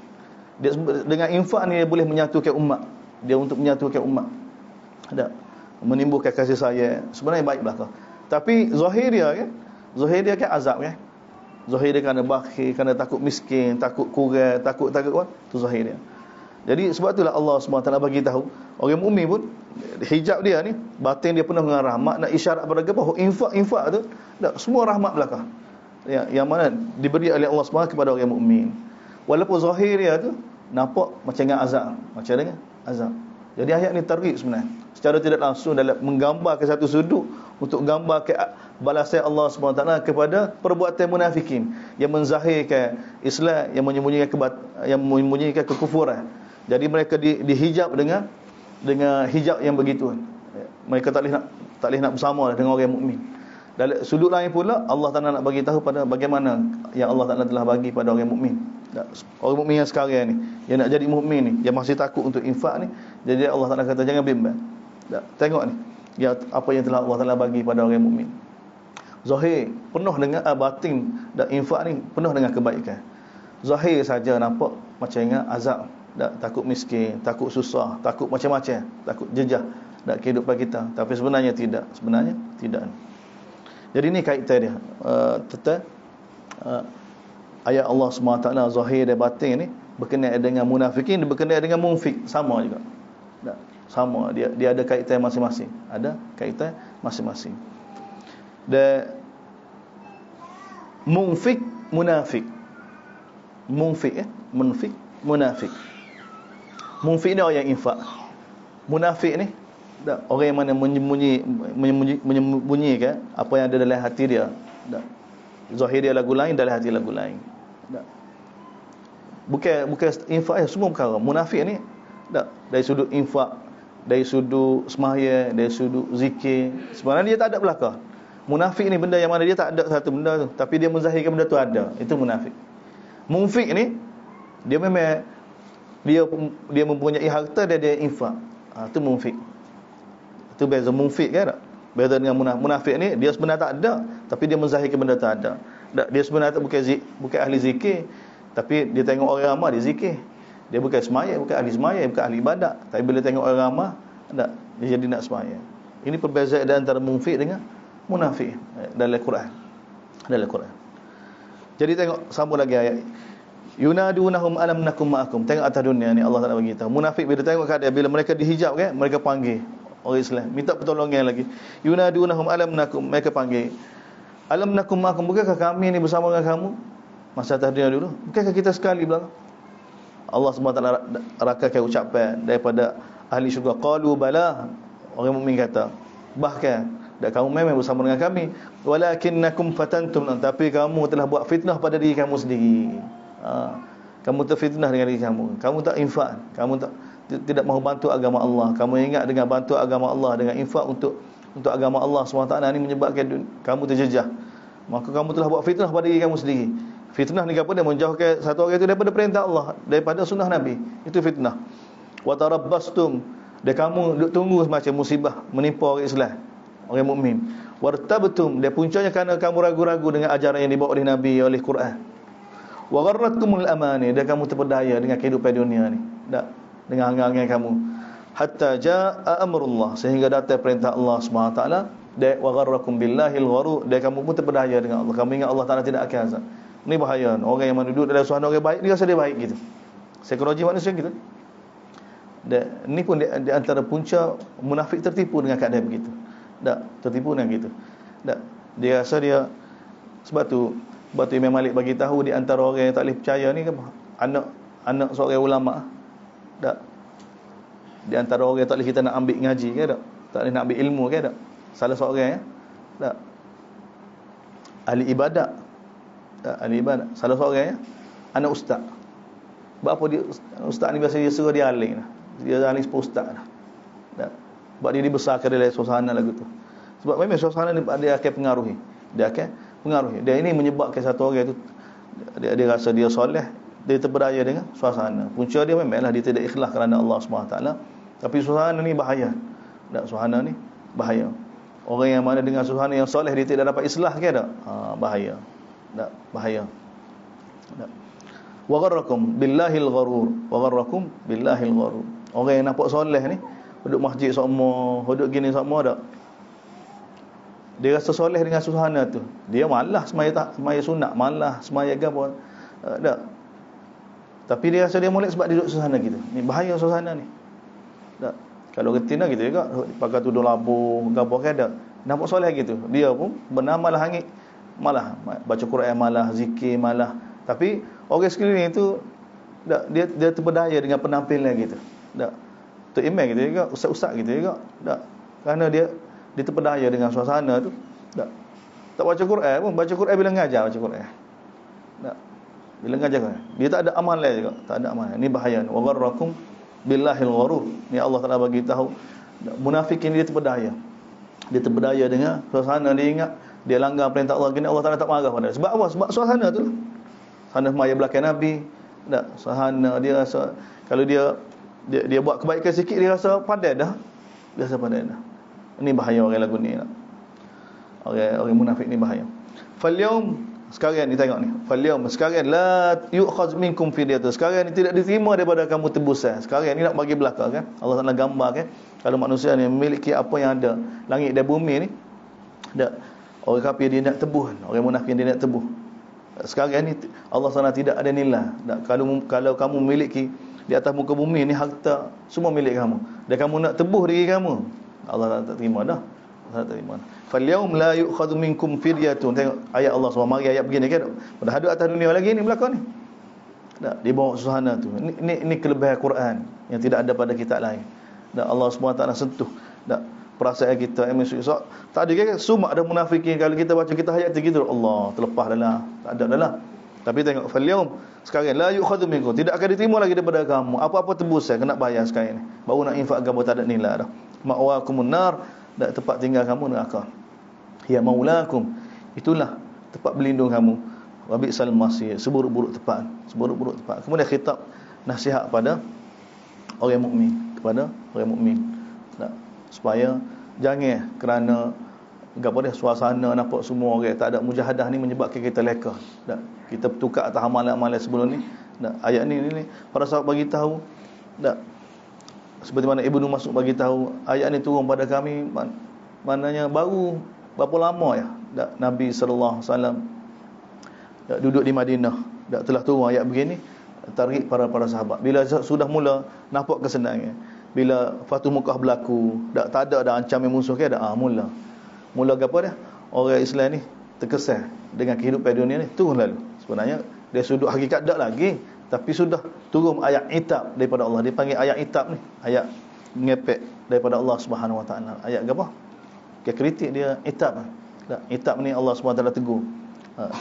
Dengan infak ni dia boleh menyatukan umat. Dia untuk menyatukan umat. Menimbulkan kasih sayang. Sebenarnya baik belaka. Tapi zahir dia kan azab kan. Zahir dia kerana bakhil, kerana takut miskin, takut kurang, takut apa? Tu zahir dia. Jadi sebab itulah Allah SWT bagi tahu orang mukmin pun hijab dia ni, batin dia penuh dengan rahmat, nak isyarat pada bahawa infak tu semua rahmat belaka. Yang mana diberi oleh Allah SWT kepada orang mukmin. Walaupun zahir dia tu nampak macam dengan azab. Jadi ayat ni targhib sebenarnya. Secara tidak langsung dalam menggambarkan satu sudut untuk gambar ke balasan Allah SWT kepada perbuatan munafikin yang menzahirkan Islam, yang menyembunyikan kekufuran. Jadi mereka dihijab dengan hijab yang begitu. Mereka tak boleh nak bersama dengan orang mukmin. Dalam sudut lain pula Allah Taala nak bagi tahu pada bagaimana yang Allah Taala telah bagi pada orang mukmin. Orang mukmin yang sekarang ni, yang nak jadi mukmin ni, yang masih takut untuk infak ni, jadi Allah Taala kata jangan bimbang. Tengok ni, apa yang telah Allah Taala bagi pada orang mukmin. Zahir penuh dengan batin, dan infak ni penuh dengan kebaikan. Zahir saja nampak macam dengan azab. Tak, takut miskin, takut susah, takut macam-macam, takut jejah dak kehidupan kita. Tapi sebenarnya tidak. Jadi ni kaitan dia. Tentang ayat Allah SWT zahir dan batin ni berkenaan dengan munafikin, berkenaan dengan munafik, sama juga. Tak, sama, dia ada kaitan masing-masing. Ada kaitan masing-masing. Dan munafik, munafik. Munafik. Munafik ni orang yang infak. Munafik ni orang yang mana menyembunyikan apa yang ada dalam hati dia. Zahir dia lagu lain, dalam hati lagu lain. Bukan infak semua perkara. Munafik ni dari sudut infak, dari sudut sembahyang, dari sudut zikir, sebenarnya dia tak ada belakang. Munafik ni benda yang mana dia tak ada satu benda tu, tapi dia menzahirkan benda tu ada. Itu munafik. Munafik ni dia memang dia mempunyai harta dan dia infak. Itu munafik. Itu beza munafik kan tak? Beza dengan munafik ni dia sebenarnya tak ada, tapi dia menzahirkan benda tu ada. Dia sebenarnya bukan ahli zikir, tapi dia tengok orang ramai dia zikir. Dia bukan sembahyang, bukan ahli sembahyang, bukan ahli ibadat, tapi bila tengok orang ramai dia jadi nak sembahyang. Ini perbezaan antara munafik dengan munafik dalam Quran. Jadi tengok sambung lagi ayat. Yunadunahum alam nakum ma'akum. Tengok atas dunia ni Allah Taala bagi tahu. Munafik bila tengok keadaan, bila mereka dihijab kan, mereka panggil orang Islam, minta pertolongan lagi. Yunadunahum alam nakum, mereka panggil. Alam nakum ma'akum, bukankah kami ni bersama dengan kamu masa atas dunia dulu? Bukankah kita sekali belakang? Allah SWT rakalkan ucapan daripada ahli syurga. Qalu bala. Orang mukmin kata, bahkan kamu memang bersama dengan kami, walakinnakum fatantum, tapi kamu telah buat fitnah pada diri kamu sendiri. Kamu terfitnah dengan diri kamu. Kamu tak infak, kamu tidak mahu bantu agama Allah. Kamu ingat dengan bantu agama Allah, dengan infak untuk agama Allah SWT ini menyebabkan kamu terjejah. Maka kamu telah buat fitnah pada diri kamu sendiri. Fitnah ni apa dia? Menjauhkan satu orang itu daripada perintah Allah, daripada sunnah Nabi. Itu fitnah. Wa tarabbastum, dan kamu duk tunggu macam musibah menimpa orang Islam, orang mukmin. Wartabtum, dia puncanya kerana kamu ragu-ragu dengan ajaran yang dibawa oleh Nabi, oleh Quran. Wa gharratkumul amani, dan kamu terpedaya dengan kehidupan dunia ni. Dengan angan-angan kamu. Hatta jaa amrullah, sehingga datang perintah Allah SWT. Dan wa gharrakum billahil gharur, dan kamu pun terpedaya dengan Allah. Kamu ingat Allah Taala tidak akan azab. Ini bahaya. Orang yang duduk dalam suasana orang baik, dia rasa dia baik gitu. Psikologi manusia gitu. Dan ini pun di antara punca munafik tertipu dengan keadaan begitu. Tertipu dengan gitu. Dia rasa dia sebab tu Imam Malik bagi tahu di antara orang yang tak boleh percaya ni kan, anak seorang ulama. Di antara orang yang tak boleh kita nak ambil ngaji ke tak boleh nak ambil ilmu ke salah seorang ahli ibadat. Ahli ibadat. Salah seorang anak ustaz. Sebab apa dia ustaz ni biasa dia suruh dia aling lah. Dia aling sepuluh ustaz lah. Sebab dia dibesarkan dalam suasana lagu tu. Sebab memang suasana ni dia akan pengaruhi. Dan ini menyebabkan satu orang tu dia rasa dia soleh, dia terberdaya dengan suasana. Punca dia memanglah dia tidak ikhlas kerana Allah SWT. Tapi suasana ni bahaya. Suasana ni bahaya. Orang yang mana dengan suasana yang soleh dia tidak dapat islah ke tak? Bahaya. Bahaya. Wa gharrakum billahil gharur. Orang yang nampak soleh ni, duduk masjid semua, duduk gini semua tak. Dia rasa soleh dengan suasana tu. Dia malas semaya sunat, malas semaya gapo. Tak. Tapi dia rasa dia molek sebab dia duduk suasana gitu. Ni bahaya suasana ni. Tak. Kalau retina gitu juga, pakai tudung labu, gapo ke ada. Nampak soleh gitu. Dia pun benar malah hangit, malah baca Quran, malah zikir, malah. Tapi orang sekeliling itu dia terpedaya dengan penampilan gitu. Tak. Tok imam gitu juga, ustaz-ustaz gitu juga. Tak. Kerana dia terpedaya dengan suasana tu. Tak baca Quran pun, baca Quran bila ngajar baca Quran. Tak. Bila ngajar Quran, dia tak ada amalan juga, tak ada amalan. Ini bahaya. Wa gharrakum billahil gharur. Ni Allah Taala bagi tahu munafik ini dia terpedaya. Dia terpedaya dengan suasana, dia ingat dia langgar perintah Allah gini, Allah Taala tak marah pada dia. Sebab apa? Sebab suasana tu. Suasana maya belakang Nabi. Tak, suasana dia rasa kalau dia buat kebaikan sikit dia rasa padan dah. Dia rasa padan dah. Ini bahaya orang lagu ni. Orang munafik ni bahaya. Falyawm Sekarang ni tengok ni. Falyawm, sekarang la yu'khaz minkum fidyatun. Sekarang ni tidak diterima daripada kamu tebusan. Sekarang ni nak bagi belaka kan. Allah Taala gambar kan. Kalau manusia ni memiliki apa yang ada langit dan bumi ni, tak, orang kafir dia nak tebuh, orang munafik dia nak tebuh. Sekarang ni Allah Taala tidak ada nilai. Tak, kalau kamu memiliki di atas muka bumi ni harta semua milik kamu, dan kamu nak tebuh diri kamu, Allah tak terima dah. Allah tak terima. Falyawm la yu'khadhu minkum fidyatun. Tengok ayat Allah SWT. Mari ayat begini kan. Pada hadut atas dunia lagi ni belakang ni. Tak, di bawah suhana tu. Ini kelebihan Quran yang tidak ada pada kitab lain. Tak, Allah SWT sentuh tak perasaan kita. So, tak ada kan sumak ada munafikin. Kalau kita baca kita hayat gitu, Allah terlepas dah lah. Tak ada dah lah. Tapi tengok falyawm, sekarang la yu'khadhu minkum, tidak akan diterima lagi daripada kamu apa-apa tebusan kena bayar sekarang ni. Baru nak infak agama tak ada nilai dah. Ma'wakumun nar, dak tempat tinggal kamu neraka. Ya maulakum, itulah tempat berlindung kamu. Wa bi'sal masir, seburuk-buruk tempat, seburuk-buruk tempat. Kemudian khitab nasihat pada orang mukmin, kepada orang mukmin. Tak, supaya jangan kerana gapo dia suasana nampak semua orang tak ada mujahadah ni menyebabkan kita leka. Tak, kita bertukar atas amalan-amalan sebelum ni. Tak, ayat ni para sahabat bagi tahu, tak, seperti mana Ibnu Mas'ud bagi tahu, ayat ni turun pada kami maknanya baru berapa lama ya tak, Nabi sallallahu alaihi wasallam duduk di Madinah, tak, telah turun ayat begini targhib para sahabat. Bila sudah mula nampak kesenangan, bila Fatu Mekah berlaku, tak ada ancaman musuh ke, dah mula apa dah orang Islam ni terkesan dengan kehidupan dunia ni, turun lalu. Sebenarnya dia sudut hakikat tak lagi, tapi sudah turun ayat itab daripada Allah. Dia panggil ayat itab ni, ayat ngepek daripada Allah Subhanahu Wa Taala. Ayat apa? Ke kritik dia itab. Tak, itab ni Allah Subhanahu Wa Taala tegur.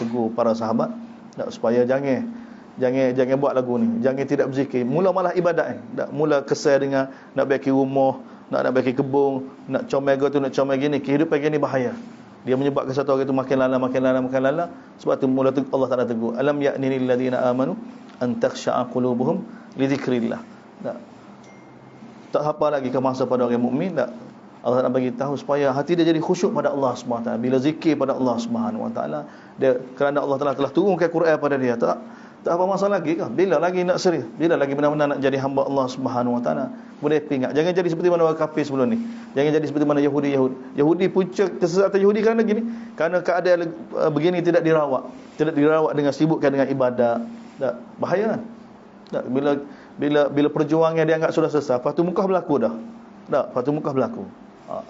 Tegur para sahabat tak, supaya jangan buat lagu ni, jangan tidak berzikir. Mula malah ibadat kan. Tak, mula kesal dengan nak baiki rumah, nak baiki kebun, nak comel tu, nak comel gini. Kehidupan gini bahaya. Dia menyebabkan satu orang itu makin lala. Sebab tu mula tu Allah Taala tegur, alam ya'ni lil ladina amanu an takhsha'a qulubuhum li dzikrillah. Tak apa lagi ke masa pada orang mukmin, tak, Allah nak bagi tahu supaya hati dia jadi khusyuk pada Allah Subhanahu Wa Taala. Bila zikir pada Allah Subhanahu Wa Taala, dia kerana Allah Taala telah turunkan Quran pada dia, tak apa masalah lagi ke? Bila lagi nak serius? Bila lagi benar-benar nak jadi hamba Allah Subhanahu Wa Taala? Boleh ingat, jangan jadi seperti mana orang kafir sebelum ni. Jangan jadi seperti mana Yahudi punca kesesatan Yahudi kerana gini, kerana keadaan begini tidak dirawat dengan sibukkan dengan ibadat. Tak, bahaya kan? Tak, bila perjuangan dia anggap sudah selesai, Fatu Mekah berlaku dah. Tak, Fatu Mekah berlaku.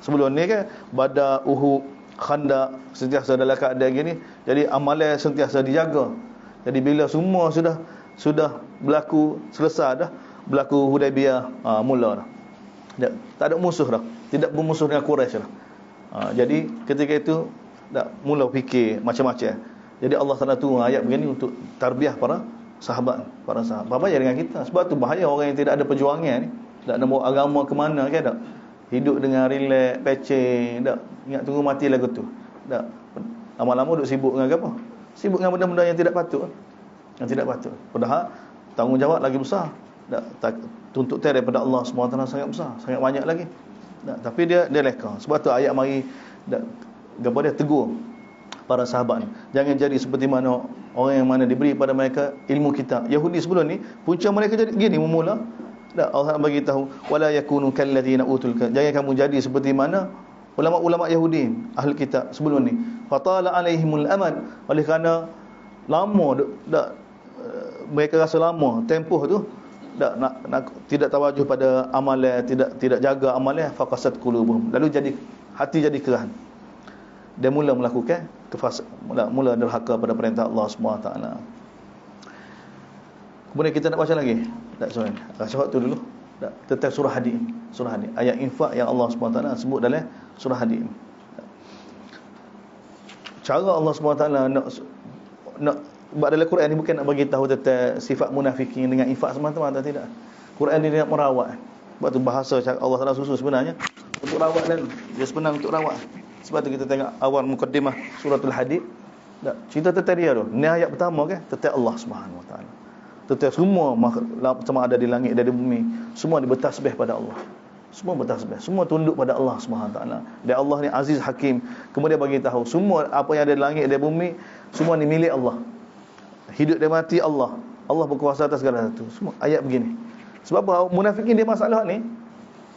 Sebelum ni kan Badar, Uhud, Khandaq sentiasa dalam keadaan gini. Jadi amalan sentiasa dijaga. Jadi bila semua sudah berlaku selesai dah, berlaku Hudaibiyah, mula dah. Tak ada musuh dah. Tidak bermusuh dengan Quraisy dah. Jadi ketika itu dah mula fikir macam-macam. Jadi Allah Taala turun ayat begini untuk tarbiyah para sahabat. Apa ya dengan kita? Sebab tu bahaya orang yang tidak ada perjuangan ni. Tak nak bawa agama ke mana kan, tak? Hidup dengan relax, peceh, tak? Ingat tunggu mati lagu tu. Tak? Lama-lama duk sibuk dengan apa? Sibuk dengan benda-benda yang tidak patut. Padahal tanggungjawab lagi besar. Tak, tuntutan daripada Allah SWT sangat besar, sangat banyak lagi. Tak, tapi dia leka. Sebab tu ayat mari dia tegur para sahabat ni, jangan jadi seperti mana orang yang mana diberi pada mereka ilmu kitab. Yahudi sebelum ni punca mereka jadi gini memula. Tak, Allah bagi tahu wala yakunu kalladzina utul kitab. Jangan kamu jadi seperti mana ulama-ulama Yahudi ahli kitab sebelum ni. Fatala alaihimul amad, oleh kerana lama mereka rasa lama tempoh tu nak tidak tawajuh pada amalan, tidak jaga amalan, faqasat qulubuhum, lalu jadi hati jadi keras. Dia mula melakukan mula derhaka pada perintah Allah SWT. Kemudian kita nak baca lagi. Tak soalan. Baca waktu dulu. Tak, tentang surah Hadid. Ayat infak yang Allah SWT sebut dalam surah Hadid. Cara Allah SWT nak buat dalam Quran ni bukan nak bagi tahu tentang sifat munafikin dengan infak semata-mata, tidak. Quran ni nak merawat. Sebab tu bahasa Allah Taala susun sebenarnya untuk rawat dan dia senang untuk rawat. Sebab tu kita tengok awal mukaddimah suratul Hadid. Tak, cerita tentang dia tu. Ni ayat pertama kan, tentang Allah Subhanahu Wa Taala. Tentang semua sama ada di langit dan di bumi, semua bertasbih pada Allah. Semua bertasbih, semua tunduk pada Allah Subhanahu Wa Taala. Dan Allah ni Aziz Hakim. Kemudian bagi tahu semua apa yang ada di langit dan di bumi Semua ni milik Allah. Hidup dan mati Allah. Allah berkuasa atas segala sesuatu. Semua ayat begini. Sebab apa? Munafikin dia masalah ni.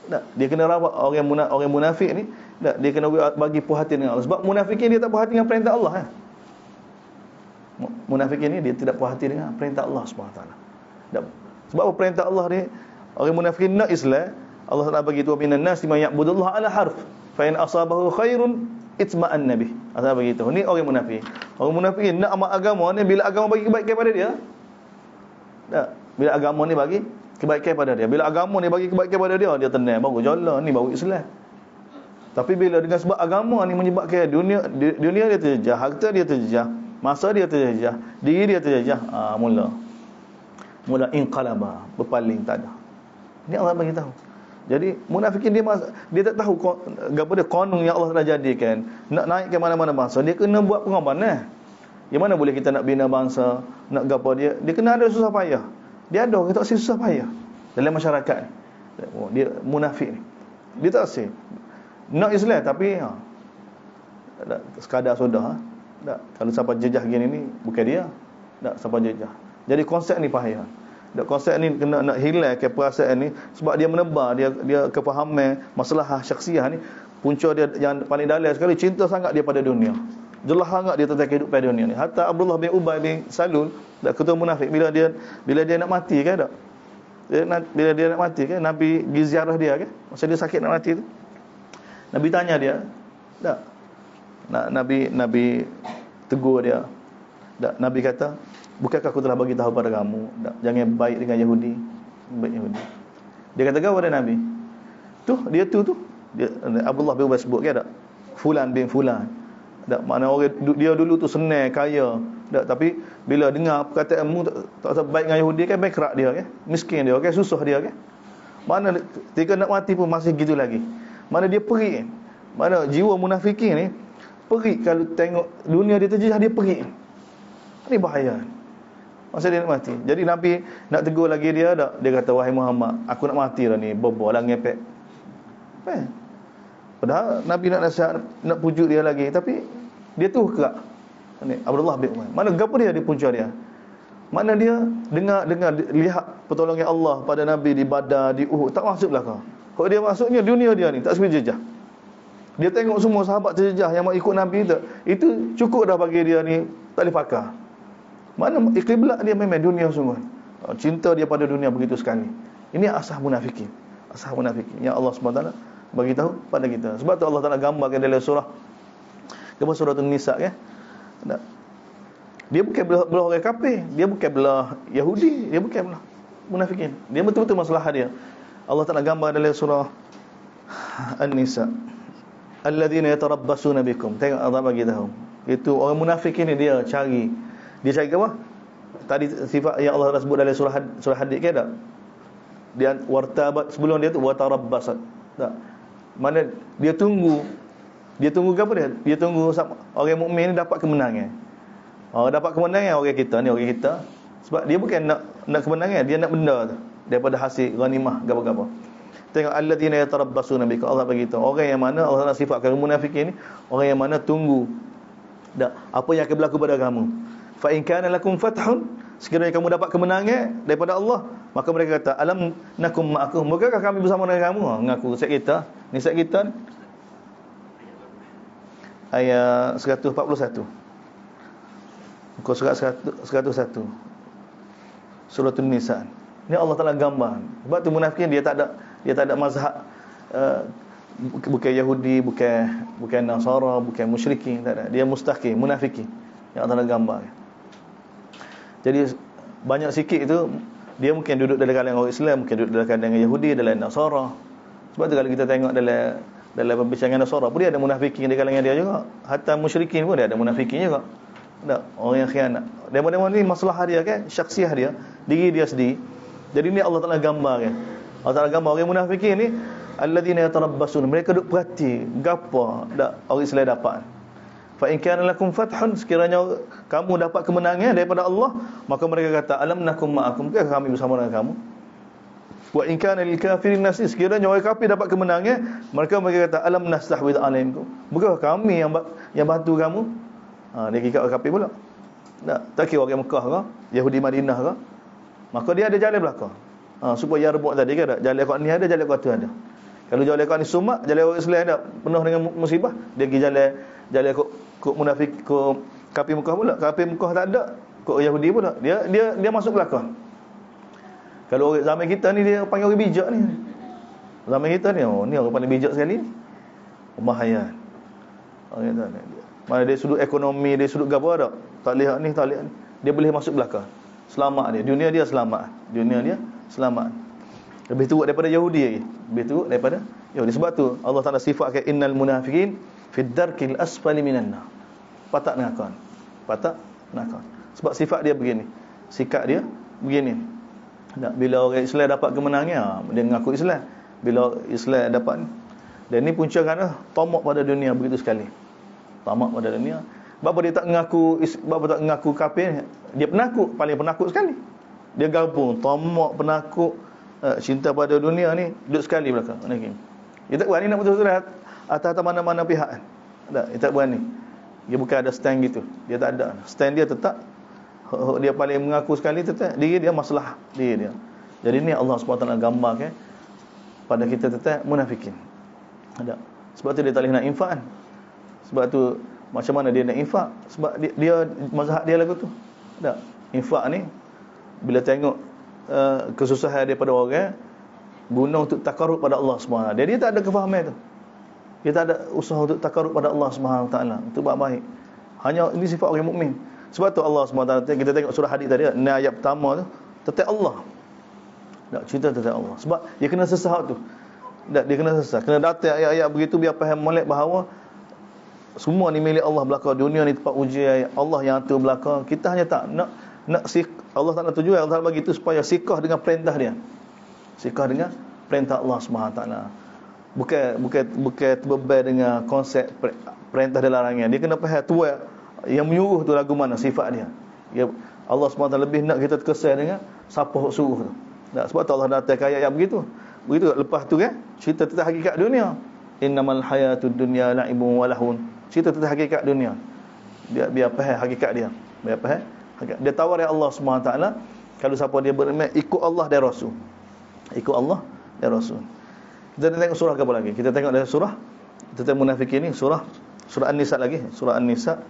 Tak, dia kena rawat orang munafik ni. Tak, dia kena bagi puas hati dengan Allah. Sebab munafikin dia tak puas hati dengan perintah Allah. Munafikin ni dia tidak puas hati dengan perintah Allah SWT. Tak. Sebab apa perintah Allah ni? Orang munafikin nak Islam, Allah Taala bagi tu minan nas man ya'budullah ala harf. Fa in asabahu khairun itma'an nabi. Allah bagi tu. Ni orang munafik. Orang munafikin nak amal agama ni, bila agama bagi kebaikan pada dia. Tak. Bila agama ni bagi kebaikan pada dia. Bila agama ni bagi kebaikan pada dia, dia tenang, baru jalan ni, baru Islam. Tapi bila dengan sebab agama ni menyebabkan dunia dia terjejah, harta dia terjejah, masa dia terjejah, diri dia terjejah, mula inqalaba, berpaling, tak ada. Ni Allah bagi tahu. Jadi munafikin dia tak tahu apa dia qanun yang Allah telah jadikan. Nak naik ke mana-mana bangsa, dia kena buat pengorbanan. Yang mana boleh kita nak bina bangsa, nak gapo dia kena ada susah payah. Dia ada orang tak susah payah dalam masyarakat ni. Dia munafik ni. Dia tak asyik nak Islam tapi sekadar sudah. Tak. Kalau siapa jejah gini ni bukan dia. Tak siapa jejah. Jadi konsep ni payah. Tak, konsep ni kena nak hilang ke perasaan ni sebab dia menebar, dia kefahaman masalah syakhsiah ni, punca dia yang paling dalam sekali cinta sangat dia pada dunia. Jelas sangat dia tentang kehidupan dunia ni. Hatta Abdullah bin Ubay bin Salul, dak ketua munafik, bila dia nak mati kan tak? Bila dia nak mati kan, Nabi pergi ziarah dia kan? Masa dia sakit nak mati tu. Nabi tanya dia, tak? Nabi tegur dia. Tak, Nabi kata, bukankah aku telah bagi tahu pada kamu, tak, jangan baik dengan Yahudi, baik Yahudi. Dia kata kepada Nabi, dia Abdullah bin Ubay sebut kan tak? Fulan bin Fulan. Tak, mana orang dia dulu tu senang, kaya, tak, tapi bila dengar perkataanmu tak baik dengan Yahudi kan, bankrupt dia kan, miskin dia kan, susah dia kan. Mana ketika nak mati pun masih gitu lagi. Mana dia perik, mana jiwa munafikin ni perik kalau tengok dunia dia terjejah, dia perik. Ini bahaya. Masa dia nak mati. Jadi Nabi nak tegur lagi dia tak? Dia kata, wahai Muhammad, aku nak mati dah ni, bobo lah ngepek. Padahal Nabi nak nasihat, nak pujuk dia lagi, tapi dia tu kerak. Ni Abdullah bin Umar. Mana gapo dia punca dia? Mana dia dengar lihat pertolongan Allah pada Nabi di Badar, di Uhud, tak masuk belakang. Kalau dia masuknya dunia dia ni tak seperti jejah. Dia tengok semua sahabat terjejah yang mau ikut Nabi tu, itu cukup dah bagi dia ni tak boleh fakar. Mana ikhlak dia memang dunia semua. Cinta dia pada dunia begitu sekali. Ini asah munafikin. Asah munafikin yang Allah SWT bagi tahu pada kita. Sebab tu Allah Taala gambarkan dalam surah An-Nisa kan. Dia bukan belah orang kafir, dia bukan belah Yahudi, dia bukan belah munafikin. Dia betul-betul masalah dia. Allah Taala gambar dalam surah An-Nisa. Alladzina yatarabbasuna bikum. Tengok Allah bagi tahu. Itu orang munafik ini dia cari apa? Tadi sifat yang Allah sebut dalam surah Hadid kan tak? Dia wartabat, sebelum dia tu watarabbasat. Tak. Mana dia tunggu apa dia? Dia tunggu orang mukmin ni dapat kemenangan. Dapat kemenangan orang kita. Sebab dia bukan nak kemenangan, dia nak benda tu daripada hasil ghanimah gapo-gapo. Tengok alladzina yatarabbasuna bika. Allah bagi tahu orang yang mana Allah nak sifatkan munafikin ni, orang yang mana tunggu apa yang akan berlaku pada kamu. Fa in kana lakum fathun, sekiranya kamu dapat kemenangan daripada Allah, maka mereka kata alam nakum ma'akum, bukankah kami bersama dengan kamu? Mengaku set kita ayat 141. Muka surat 101 surah An-Nisa. Ni Allah Taala gambar. Sebab tu munafikin dia tak ada mazhab, bukan Yahudi, bukan Nasara, bukan musyrikin, tak ada. Dia mustaqim, munafikin yang Allah Taala gambar. Jadi banyak sikit itu dia mungkin duduk dalam kalangan orang Islam, mungkin duduk dalam kalangan Yahudi, dalam Nasara. Sebab tu kalau kita tengok dalam perbincangan Nasara pun dia ada munafikin di kalangan dia juga. Hatta musyrikin pun dia ada munafikin juga. Tak, orang yang khianat. Demo-demo ni masalah dia kan, syakhsiah dia, diri dia sendiri. Jadi ni Allah Taala gambar kan. Allah Taala gambar orang munafikin ni alladzina yatarabbasun, mereka duk perhati gapo dak orang Islam dapat. Fa in kana lakum fathun, sekiranya kamu dapat kemenangan daripada Allah, maka mereka kata alam nakum ma'akum, bukankah kami bersama dengan kamu? Wa in kana lil kafirin nasir, sekiranya orang kafir dapat kemenangan, mereka kata alam nastahwid alaikum, bukankah kami yang bantu kamu? Dia kira kafir pula. Tak kira orang Mekah ke, Yahudi Madinah ke, maka dia ada jalan belakang. Supaya rebut tadi ke tak? Jalan kot ni ada, jalan kot tu ada. Kalau jalan kot ni sumak, jalan orang Islam ada penuh dengan musibah, dia pergi jalan kot munafik, kot kafir Mekah pula. Kafir Mekah tak ada, kot Yahudi pula. Dia masuk belakang. Kalau orang zaman kita ni dia panggil orang bijak ni. Zaman kita ni, ni orang paling bijak sekali ni. Pemahayan. Orang kata ni. Mana dia sudut ekonomi, dia sudut gapo tak? Tak lihat ni, tak lihat ni. Dia boleh masuk belakang. Selamat dia. Dunia dia selamat. Dunia dia selamat. Lebih teruk daripada Yahudi lagi. Lebih teruk daripada Yahudi. Sebab tu Allah Taala sifatkan innal munafiqin fid darkil asfali minan nar. Patak neraka. Patak neraka. Sebab sifat dia begini. Sikap dia begini. Bila orang Islam dapat kemenangan, dia mengaku Islam. Bila Islam dapat, dan ni punca kerana tamak pada dunia begitu sekali. Tamak pada dunia. Bapa dia tak mengaku kafir, dia penakut, paling penakut sekali. Dia gabung tamak, penakut, cinta pada dunia ni duduk sekali belakang. Dia tak berani nak betul-betul atas mana-mana pihak kan. Dia tak berani. Dia bukan ada stand gitu. Dia tak ada. Stand dia tetap, dia paling mengaku sekali tetap diri dia masalah diri dia. Jadi ni Allah SWT gambarkan pada kita tetap munafikin. Ada. Sebab tu dia tak boleh nak infak kan. Sebab tu macam mana dia nak infak? Sebab dia mazhab dia lagu tu. Tak. Infak ni bila tengok kesusahan daripada orang, guna untuk takarrub pada Allah SWT. Dia tak ada kefahaman tu. Dia tak ada usaha untuk takarrub pada Allah SWT untuk buat baik. Hanya ini sifat orang mukmin. Sebab tu Allah SWT, kita tengok surah hadis tadi, ni ayat pertama tu tentang Allah. Tak cerita tentang Allah. Sebab dia kena sesat tu. Tak, dia kena sesat. Kena datang ayat-ayat begitu biar faham molek bahawa semua ni milik Allah belaka. Dunia ni tempat ujian Allah yang atur belaka. Kita hanya tak nak Allah tak nak tujuan, Allah tak bagi itu supaya sikah dengan perintah dia. Sikah dengan perintah Allah SWT. Bukan terbeban dengan konsep perintah dan larangan. Dia kena faham tuan yang menyuruh tu lagu mana, sifat dia. Allah SWT lebih nak kita terkesan dengan siapa yang suruh tu. Sebab tu Allah datang ayat yang begitu. Begitu lepas tu kan cerita tentang hakikat dunia. Innamal hayatud dunya la'ibun wa lahun. Cerita tentang hakikat dunia. Biar faham hakikat dia. Biar faham hakikat. Dia tawar ya Allah SWT, kalau siapa dia beriman ikut Allah dan Rasul. Ikut Allah dan Rasul. Kita tengok surah apa lagi? Kita tengok dari surah tentang munafikin ni, surah An-Nisa lagi. Surah An-Nisa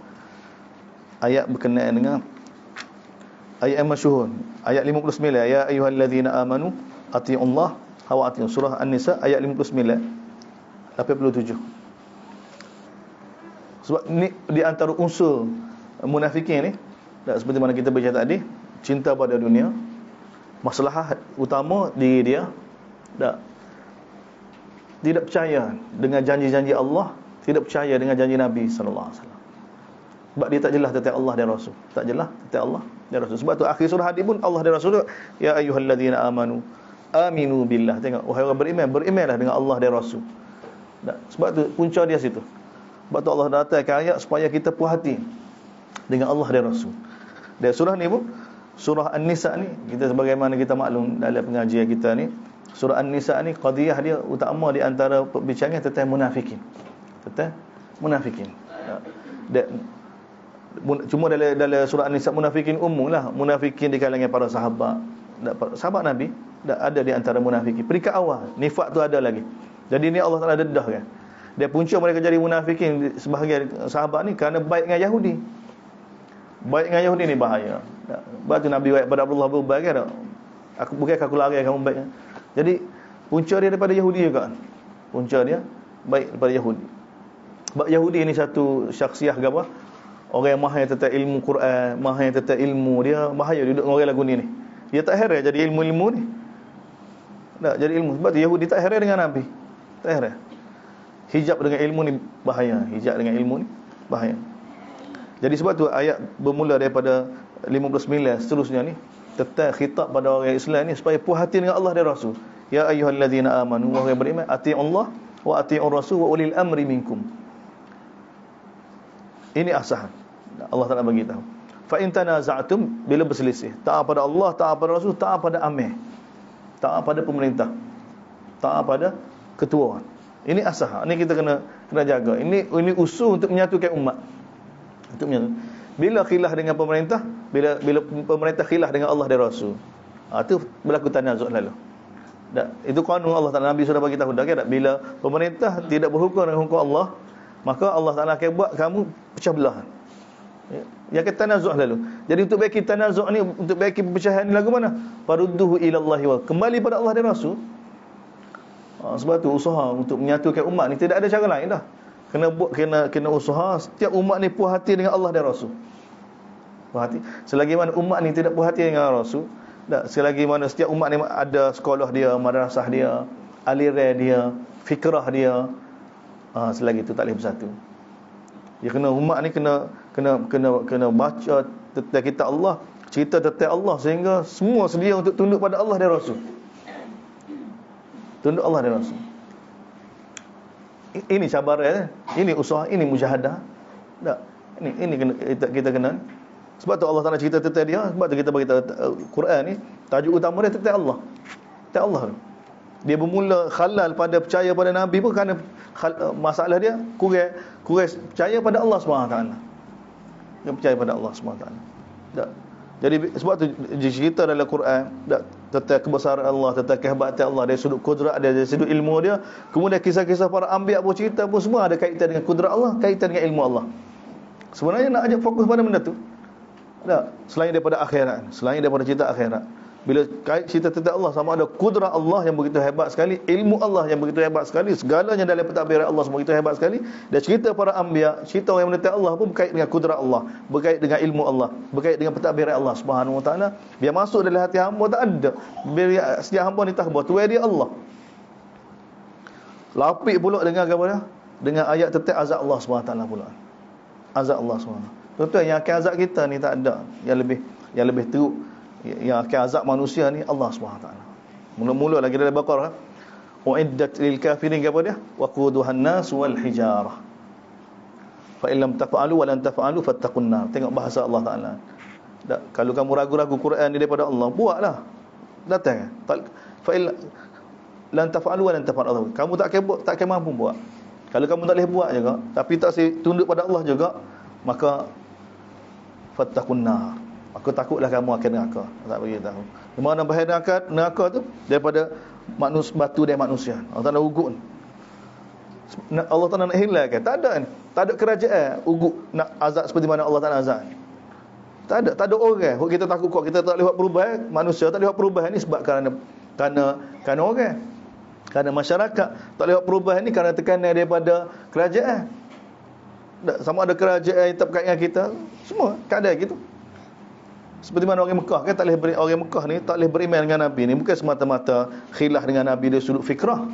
ayat berkenaan dengan ayat yang masyhur. Ayat 59, ya ayyuhallazina amanu atii'ullah wa atii'un. Surah An-Nisa ayat 59 87. Sebab ni di antara unsur munafikin ni, seperti mana kita baca tadi, cinta pada dunia, masalah utama diri dia, tidak percaya dengan janji-janji Allah, tidak percaya dengan janji Nabi sallallahu alaihi wasallam. Sebab dia tak jelas tentang Allah dan Rasul. Tak jelas tentang Allah dan Rasul. Sebab tu akhir surah hadis pun Allah dan Rasul, ya ayyuhallazina amanu aminu billah. Tengok, wahai orang beriman, berimanlah dengan Allah dan Rasul. Sebab tu punca dia situ. Sebab tu Allah datangkan ayat supaya kita puas hati dengan Allah dan Rasul. Dan surah ni pun, surah An-Nisa ni, kita sebagaimana kita maklum dalam pengajian kita ni, surah An-Nisa ni qadiyah dia utama di antara perbincangan tentang munafikin. Tentang munafikin. Cuma dalam surah An-Nisa munafikin umum lah. Munafikin di kalangan para sahabat. Sahabat Nabi ada di antara munafikin. Peringkat awal, nifak tu ada lagi. Jadi ni Allah Taala dedah kan. Dia punca mereka jadi munafikin sebahagian sahabat ni kerana baik dengan Yahudi. Baik dengan Yahudi ni bahaya. Sebab tu Nabi baik pada Abdullah bin Ubay kan. Bukan aku larang kamu baik. Jadi punca dia daripada Yahudi juga. Punca dia baik daripada Yahudi. Sebab Yahudi ni satu syakhsiah apa? Orang yang mahir tentang ilmu Quran, mahir tentang ilmu, dia bahaya duduk dengan orang lagu ni. Dia tak heran jadi ilmu-ilmu ni. Tak jadi ilmu. Sebab tu Yahudi tak heran dengan Nabi. Tak heran. Hijab dengan ilmu ni bahaya. Hijab dengan ilmu ni bahaya. Jadi sebab tu ayat bermula daripada 59 seterusnya ni tentang khitab pada orang Islam ni supaya puas hati dengan Allah dan Rasul. Ya ayyuhallazina amanu, wahai beriman, atii'ullah wa atii'ur rasul wa ulil amri minkum. Ini asah. Allah Taala bagi tahu. Fa in tanaza'tum, bila berselisih, taat pada Allah, taat pada Rasul, taat pada amir, taat pada pemerintah, taat pada ketua. Ini asah. Ini kita kena jaga. Ini usul untuk menyatukan umat. Untuk menyatu. Bila khilaf dengan pemerintah, bila pemerintah khilaf dengan Allah dan Rasul, itu berlaku tanazuk lalu. Itu kanun Allah Taala. Nabi sudah bagi tahu dah kan, bila pemerintah tidak berhukum dengan hukum Allah, maka Allah Taala akan buat kamu pecah belah. Yang kata tanazuk lalu. Jadi untuk baiki tanazuk ni, untuk baiki perpecahan ni lagu mana? Farudduhu ila Allah wa, kembali pada Allah dan Rasul. Sebab tu usaha untuk menyatukan umat ni tidak ada cara lain dah. Kena usaha setiap umat ni puas hati dengan Allah dan Rasul. Puas hati. Selagi mana umat ni tidak puas hati dengan Rasul, selagi mana setiap umat ni ada sekolah dia, madrasah dia, aliran dia, fikrah dia, selagi itu tak boleh bersatu. Dia kena, umat ni kena baca tentang kitab Allah, cerita tentang Allah, sehingga semua sedia untuk tunduk pada Allah dan Rasul. Tunduk Allah dan Rasul. Ini cabaran, ini usaha, ini mujahadah. Ini kita kena. Sebab tu Allah Taala cerita tentang dia. Sebab tu kita bagi tahu Quran ni tajuk utama dia tentang Allah. Tentang Allah. Dia bermula halal pada percaya pada Nabi pun kerana masalah dia kurang percaya pada Allah SWT. Dia percaya pada Allah SWT. Jadi sebab tu cerita dalam Quran tentang kebesaran Allah, tentang kehebatan Allah dari sudut kudrat dia, dari sudut ilmu dia. Kemudian kisah-kisah para anbiya pun cerita pun semua ada kaitan dengan kudrat Allah, kaitan dengan ilmu Allah. Sebenarnya nak ajak fokus pada benda tu. Selain daripada akhirat, selain daripada cerita akhirat. Bila kait cerita tentang Allah, sama ada kudrat Allah yang begitu hebat sekali, ilmu Allah yang begitu hebat sekali, segalanya dalam pentadbiran Allah semua begitu hebat sekali. Dan cerita para anbiya, cerita orang yang menentang Allah pun berkait dengan kudrat Allah, berkait dengan ilmu Allah, berkait dengan pentadbiran Allah Subhanahu Wa Taala. Biar masuk dalam hati hamba tak ada. Biar setiap hamba ni tahu bahawa tu dia Allah. Lapik pula dengan apa dia? Dengan ayat tentang azab Allah Subhanahu Wa Taala pula. Azab Allah Subhanahu. Tuan-tuan, yang akan azab kita ni tak ada. Yang lebih teruk, yang akan azab manusia ni Allah SWT. Mula-mula lagi dalam Baqarah, uiddat lil kafirin, apa dia? Waquduhan nas wal hijarah. Fa in lam taf'alu wa lan taf'alu fattaqun nar. Tengok bahasa Allah Taala. Kalau kamu ragu-ragu Quran ni daripada Allah, buatlah. Datang. Fa in lan taf'alu wa lan taf'alu. Kamu tak akan mampu buat. Kalau kamu tak boleh buat juga, tapi tak tunduk pada Allah juga, maka fattaqun nar. Aku takutlah kamu akan neraka. Tak bagi tahu. Di mana bahaya neraka tu? Daripada batu dan manusia. Allah Taala ugut. Allah Taala nak hilangkan. Tak ada kerajaan ugut nak azab seperti mana Allah Taala azab. Tak ada orang. Kita takut kok kita tak boleh buat perubahan, manusia tak boleh buat perubahan ni sebab kerana orang. Kerana masyarakat tak boleh buat perubahan ni kerana tekanan daripada kerajaan. Sama ada kerajaan yang tak berkait dengan kita, semua keadaan gitu. Seperti mana orang Mekah kan, orang Mekah ni tak boleh beriman dengan Nabi ni bukan semata-mata khilaf dengan Nabi dari sudut fikrah.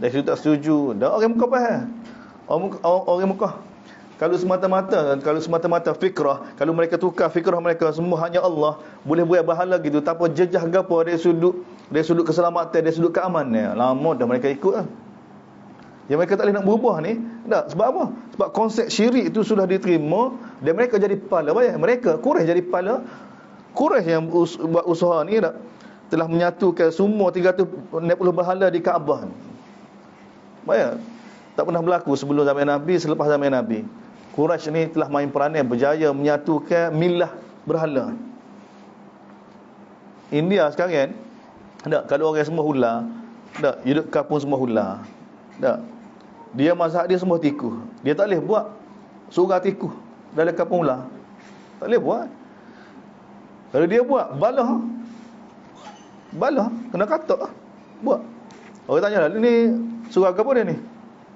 Dari sudut tak setuju. Dan orang Mekah faham. Orang Mekah kalau semata-mata fikrah, kalau mereka tukar fikrah mereka semua hanya Allah, boleh buat bahala gitu tanpa jejah gapo dari sudut keselamatan, dari sudut keamanan. Lama dah mereka ikut lah. Yang mereka tak boleh nak berubah ni, sebab apa? Sebab konsep syirik itu sudah diterima dan mereka jadi kepala. Mereka Quraisy jadi kepala. Quraisy yang buat usaha ni telah menyatukan semua 360 berhala di Kaabah. Tak pernah berlaku sebelum zaman Nabi, selepas zaman Nabi. Quraisy ni telah main peranan berjaya menyatukan milah berhala. India sekarang kalau orang semua hula, hidup kampung semua hula. Dia mazhab dia semua tikus. Dia tak boleh buat surah tikus dalam kampung hula. Tak boleh buat. Kalau dia buat, balah kena katak buat. Orang tanya lah, ni surah apa dia ni?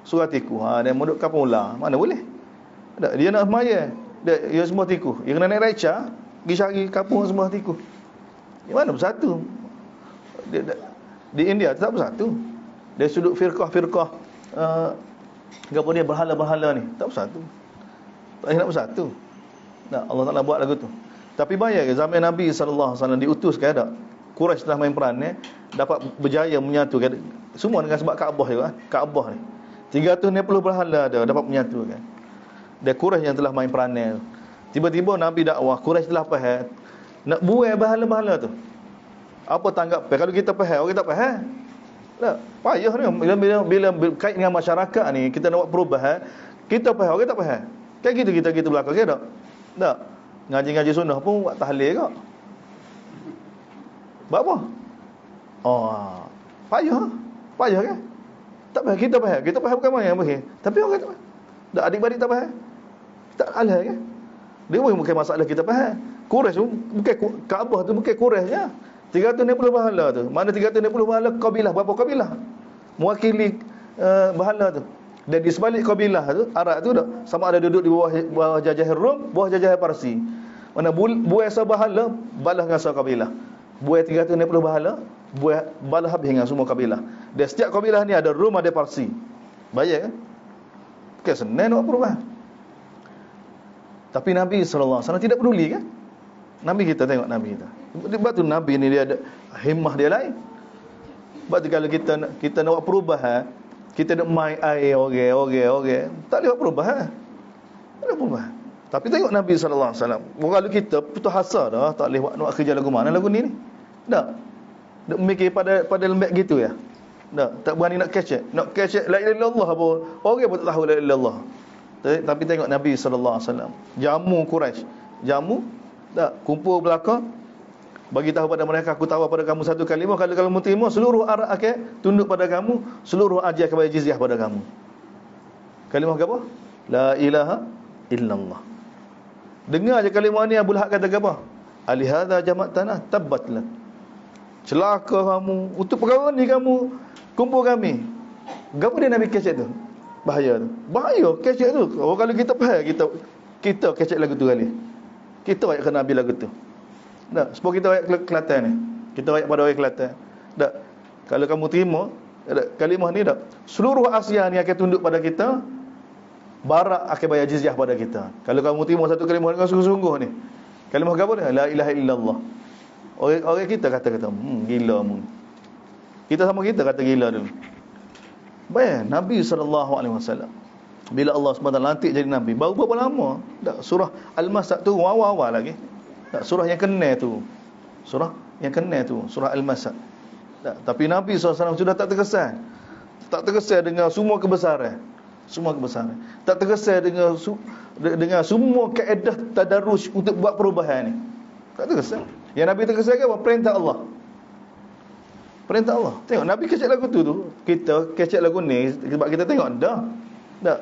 Surah tikus. Dia mau duduk kampung hula. Mana boleh? Dia nak semaya. Dia semua tikus. Dia kena naik reca, pergi cari kampung semua tikus. Di mana bersatu? Di India tak bersatu. Dari sudut firqah apa dia berhala-berhala ni tak bersatu. Tak nak bersatu. Allah Taala buat lagu tu. Tapi bayar ke zaman Nabi sallallahu alaihi wasallam diutus ke ada. Quraisy telah main peran dapat berjaya menyatukan semua dengan sebab Kaabah juga. Kaabah ni 360 berhala ada dapat menyatukan. Dan Quraisy yang telah main peran ni. Tiba-tiba Nabi dakwah, Quraisy telah faham nak buai berhala-berhala tu. Apa tanggapan? Kalau kita faham, orang tak faham. Payah ni bila kait dengan masyarakat ni, kita nak buat perubahan, kita faham, orang tak faham. Kan kita belakang ke tak? Tak. Ngaji-ngaji sunnah pun buat tahlil kak. Buat apa? Oh, payah kan? Tak payah, kita payah. Kita payah bukan mana yang payah. Tapi orang tak payah. Tak adik-beradik tak payah. Tak alah kan? Dia bukan masalah kita payah. Quraisy tu bukan Kaabah tu bukan Quraisynya. 360 bahala tu. Mana 360 bahala kabilah, berapa kabilah? Mewakili bahala tu. Dan di sebalik kabilah tu, Arab tu tak sama ada duduk di bawah jajahan Rom, bawah jajahan Parsi. Mana buai sabahala balah dengan semua kabilah. Buai 360 bahala, buai balah habis dengan semua kabilah. Dan setiap kabilah ni ada Rom, ada Parsi. Bayar kan? Bukan senang nak perubahan. Tapi Nabi SAW tidak peduli kan? Nabi kita tengok Nabi kita. Sebab tu Nabi ni dia ada himmah dia lain. Sebab tu kalau kita nak buat perubahan, kita nak main air orang, tak boleh buat perubahan. Tak boleh perubahan. Tapi tengok Nabi SAW. Kalau kita putus asa dah, tak boleh buat nak kerja lagu mana lagu ni. Tak. Nak mikir pada lembek gitu ya. Tak berani nak catch it. Nak catch it la ilaha illallah apa. Orang pun tak tahu la ilaha illallah. Tapi tengok Nabi SAW. Jamu Quraisy. Jamu tak kumpul belakang, bagi tahu pada mereka, aku tahu pada kamu satu kalimah, kalau kamu terima, seluruh Arab akan tunduk pada kamu, seluruh ajar kepada jizyah pada kamu. Kalimah apa? La ilaha illallah. Dengar je kalimah ni, Abu Lahab kata apa? Alihadza jama'tana tabbat lak. Celaka kamu, untuk perkara ni kamu kumpul kami. Gapo dia Nabi kecek tu? Bahaya tu. Bahaya kecek tu. Oh, kalau kita faham, kita kecek lagu tu kali. Kita ayat ke Nabi lagu tu. Tak, sebab kita ayat Kelantan ni. Kita ayat pada orang Kelantan. Tak, kalau kamu terima kalimah ni tak, seluruh Asia ni akan tunduk pada kita. Barak akan bayar jizyah pada kita. Kalau kamu terima satu kalimah dengan sungguh-sungguh ni. Kalimah apa ni? La ilaha illallah. Orang kita kata gila mu. Kita sama kita kata gila dulu. Bayar Nabi SAW. Bila Allah SWT lantik jadi Nabi, baru berapa lama? Tak, surah Al-Masad tu awal-awal lagi. Tak, surah yang kena tu. Surah yang kena tu, surah Al-Masad. Tak, tapi Nabi SAW sudah tak terkesan. Tak terkesan dengan semua kebesaran. Semua kebesaran. Tak terkesan dengan semua kaedah tadarruj untuk buat perubahan ni. Tak terkesan. Yang Nabi terkesan apa? Perintah Allah. Perintah Allah. Tengok Nabi kecek lagu tu. Kita kecek lagu ni sebab kita tengok dah. Tak.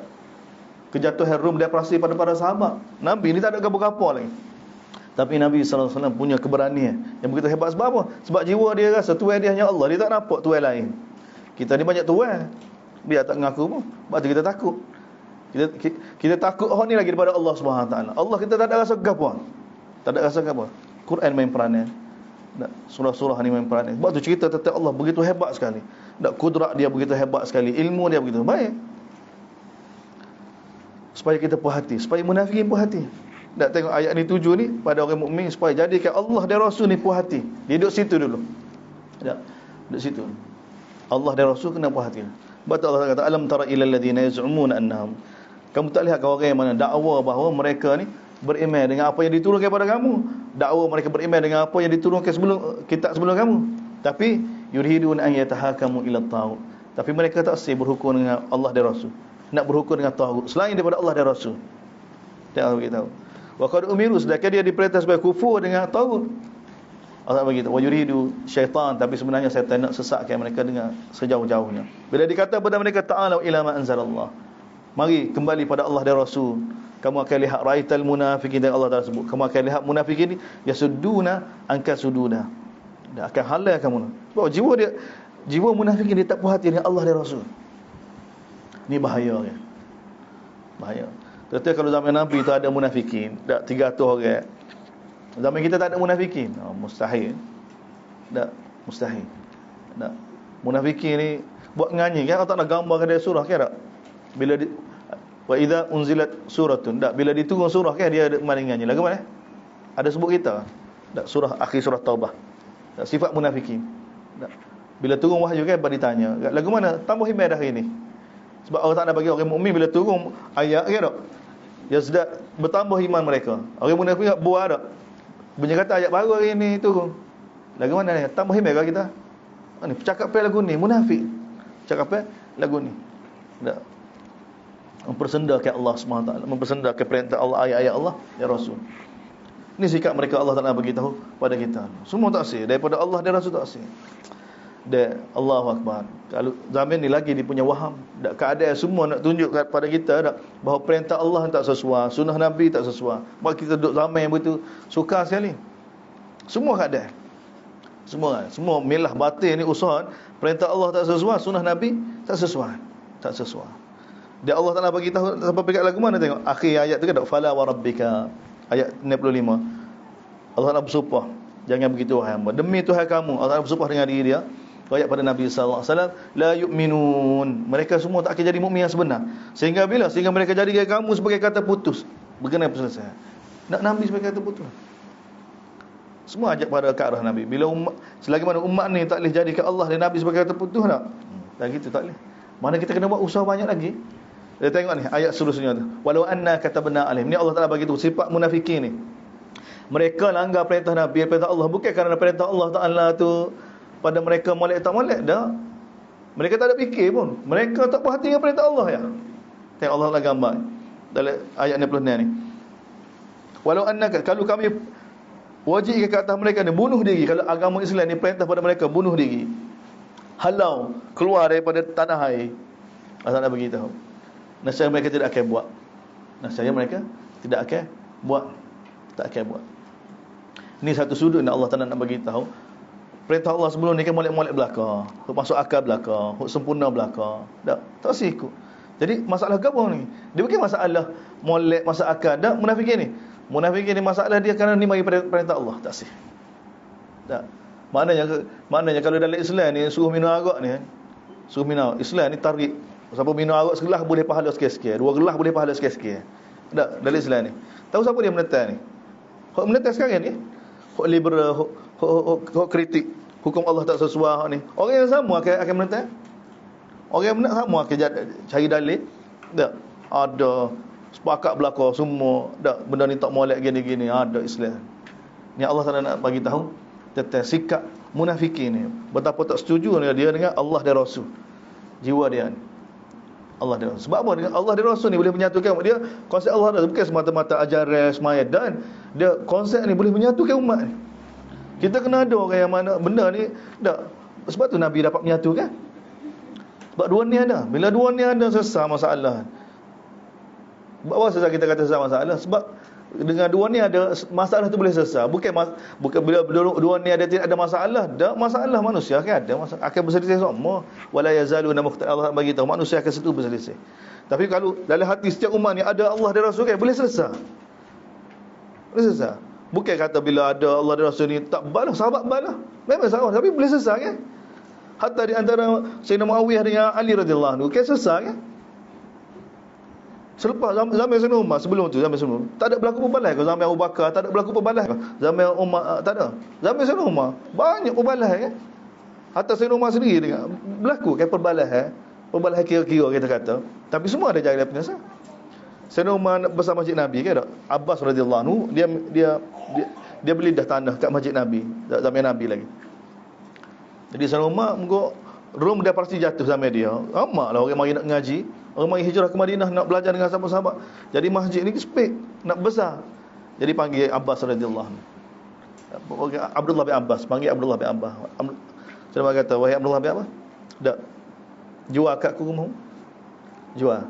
Kejatuhan Rom dia perasi pada para sahabat. Nabi ni tak ada gapo-gapo lagi. Tapi Nabi SAW punya keberanian yang begitu hebat. Sebab apa? Sebab jiwa dia rasa tuan dia hanya Allah. Dia tak nampak tuan lain. Kita ni banyak tuan, biar tak mengaku pun. Sebab tu kita takut. Kita takut orang ni lagi daripada Allah SWT. Allah kita tak ada rasa gapo. Tak ada rasa gapo. Quran main peranan. Surah-surah ni main peranan. Sebab tu cerita tentang Allah begitu hebat sekali. Kudrat dia begitu hebat sekali. Ilmu dia begitu baik. Supaya kita puas hati, supaya munafikin puas hati. Tak, tengok ayat ni 7 ni pada orang mukmin, supaya jadikan Allah dan Rasul ni puas hati. Dia duduk situ dulu. Tak, duduk situ. Allah dan Rasul kena puas hati. Betul Allah kata, alam tara ilal ladzina yaz'umuna annahum. Kamu tak lihat ke orang yang mana dakwa bahawa mereka ni beriman dengan apa yang diturunkan kepada kamu. Dakwa mereka beriman dengan apa yang diturunkan sebelum kitab sebelum kamu. Tapi yuridun an yatahakamu ila taghut. Tapi mereka tak sih berhukum dengan Allah dan Rasul. Nak berhukum dengan taghut selain daripada Allah dan Rasul. Tak bagi tahu. Wa qad umiru, sedangkan dia diperintah supaya kufur dengan taghut. Allah bagi tahu, wa yuridu syaitan, tapi sebenarnya syaitan nak sesatkan mereka dengan sejauh-jauhnya. Bila dikata kepada mereka ta'alu ila ma anzalallah, mari kembali pada Allah dan Rasul, kamu akan lihat raital munafiqin, dan Allah Taala sebut, kamu akan lihat munafikin ni yasudduna anka sududa. Dia akan halal kamu. Sebab jiwa munafikin dia tak puas hati dengan Allah dan Rasul. Ni bahaya kan. Bahaya. Ternyata kalau zaman Nabi tu ada munafikin, tak 300 orang. Zaman kita tak ada munafikin. Mustahil. Tak, mustahil. Tak. Munafikin ni buat nganyi kan, Allah tak nak gambarkan dia surah kan tak? Bila wa idza unzilat suratun, tak, bila diturun surah kan dia ada main nganyi. Lagu mana? Ada sebut kita. Tak, surah akhir surah Taubah. Tak, sifat munafikin. Tak. Bila turun wahyu kan baru ditanya, lagu mana? Tambah iman dah hari ni. Sebab Allah tak nak bagi orang mukmin bila turun ayat kan tak? Dia sedap bertambah iman mereka. Orang munafik tak buat tak? Bunyi kata ayat baru hari ni turun. Lagu mana ni? Tambah iman ke kita? Ni cakap lagu ni munafik. Cakap lagu ni. Tak. mempersendakan Allah SWT, mempersendakan perintah Allah, ayat-ayat Allah, ya Rasul. Ini sikap mereka. Allah Ta'ala bagi tahu pada kita. Semua taksir daripada Allah dan Rasul taksir. Dan Allahu Akbar. Kalau zaman ni lagi dia punya waham, dak keadaan semua nak tunjuk kepada kita dak bahawa perintah Allah tak sesuai, sunnah Nabi tak sesuai. Sebab kita duduk zaman yang begitu sukar sekali. Semua keadaan. Semua milah batin ni usaha perintah Allah tak sesuai, sunnah Nabi tak sesuai. Tak sesuai. Dia Allah Ta'ala bagi tahu sampai dekat lagu mana tengok. Akhir ayat tu kan fala wa rabbika. Ayat 65. Allah Ta'ala bersumpah, jangan begitu wahai hamba. Demi Tuhan kamu. Allah Ta'ala bersumpah dengan diri dia. Ayat pada Nabi sallallahu alaihi wasallam, la yu'minun. Mereka semua tak akan jadi mukmin yang sebenar. Sehingga bila? Sehingga mereka jadikan kamu sebagai kata putus. Berkenaan selesai. Nak Nabi sebagai kata putus. Semua ajak pada ke arah Nabi. Bila selagi mana umat ni tak boleh jadikan Allah dan Nabi sebagai kata putus tak? Tak gitu, tak boleh. Mana kita kena buat usaha banyak lagi. Kita tengok ni ayat seterusnya tu. Walau anna katabna alaihim. Ni Allah Taala bagi tu sifat munafikin ni. Mereka langgar perintah Nabi, perintah Allah bukan kerana perintah Allah Taala tu pada mereka molek tak molek dah. Mereka tak ada fikir pun. Mereka tak perhati dengan perintah Allah ya. Tengok Allah Taala gambar dalam ayat 66 ni. Walau anna, kalau kami wajib ke atas mereka ni bunuh diri. Kalau agama Islam ni perintah pada mereka bunuh diri, halau keluar daripada tanah air, Allah Taala beritahu, nescaya mereka tidak akan buat. Nescaya mereka tidak akan buat. Tak akan buat. Ini satu sudut yang Allah Taala nak bagi tahu. Perintah Allah sebelum ni kan molek-molek belaka, hok masuk akal belaka, hok sempurna belaka. Tak sih ikut. Jadi masalah apa ni? Dia bukan masalah molek masuk akal. Dak munafikin ni. Munafikin ni masalah dia kerana ni mari perintah Allah, tak sih. Tak. Maknanya kalau dalam Islam ni suruh minum arak ni, suruh minum Islam ni tarik. Siapa minum arak segelas boleh pahala sikit-sikit, 2 gelas boleh pahala sikit-sikit. Tak, dalam Islam ni. Tahu siapa dia menentang ni? Hok menentang sekarang ni, hok liberal, hok kritik hukum Allah tak sesuai ni. Orang yang sama akan menentang. Orang yang sama akan cari dalil. Tak. Ada sepakat belaka semua. Tak, benda ni tak molek gini-gini. Ada Islam. Ni Allah Taala nak bagi tahu tentang sikap munafikin ni. Betapa tak setuju dia dengan Allah dan Rasul. Jiwa dia ni. Allah dan Rasul. Sebab apa? Dengan Allah dan Rasul ni boleh menyatukan dia. Konsep Allah dan bukan semata-mata ajaran semaya, dan dia konsep ni boleh menyatukan umat ni. Kita kena ada orang yang mana benda ni tak. Sebab tu Nabi dapat menyatukan. Sebab dua ni ada. Bila dua ni ada selesai masalah. Sebab apa selesai kita kata selesai masalah? Sebab dengan dua ni ada masalah tu boleh selesai. Bukan bila dua ni ada tidak ada masalah. Dak masalah manusia akan ada masalah, akan berselisih semua. Wala yazaluna Allah bagi tahu manusia akan satu berselisih. Tapi kalau dalam hati setiap umat ni ada Allah dan Rasul kan boleh selesai. Boleh selesai. Bukan kata bila ada Allah dan Rasul ni tak balah, sahabat balah. Memang sahabat tapi boleh selesai kan? Hatta di antara Sayyidina Muawiyah dengan Ali radhiyallahu anhu kan selesai kan? Selepas zaman Sayyidina Umar, sebelum tu zaman sebelum tak ada berlaku perbalas ke? Zaman Abu Bakar tak ada berlaku perbalas ke? Zaman Umar tak ada. Zaman Sayyidina Umar banyak perbalas kan? Hatta Sayyidina Umar sendiri dengan berlaku kan perbalas perbalas kira-kira kita kata. Tapi semua ada jalan penyelesaian. Sayyidina Umar besar masjid Nabi kan tak? Abbas radhiyallahu anhu dia beli dah tanah kat masjid Nabi zaman Nabi lagi. Jadi Sayyidina Umar mengko Rom dia pasti jatuh zaman dia. Amaklah orang mari nak ngaji, orang mari hijrah ke Madinah nak belajar dengan sahabat-sahabat. Jadi masjid ni sempit, nak besar. Jadi panggil Abbas radhiyallahu anhu. Abdullah bin Abbas, panggil Abdullah bin Abbas. Sayyidina kata, "Wahai Abdullah bin Abbas, dak jual akadku rumah. Jual.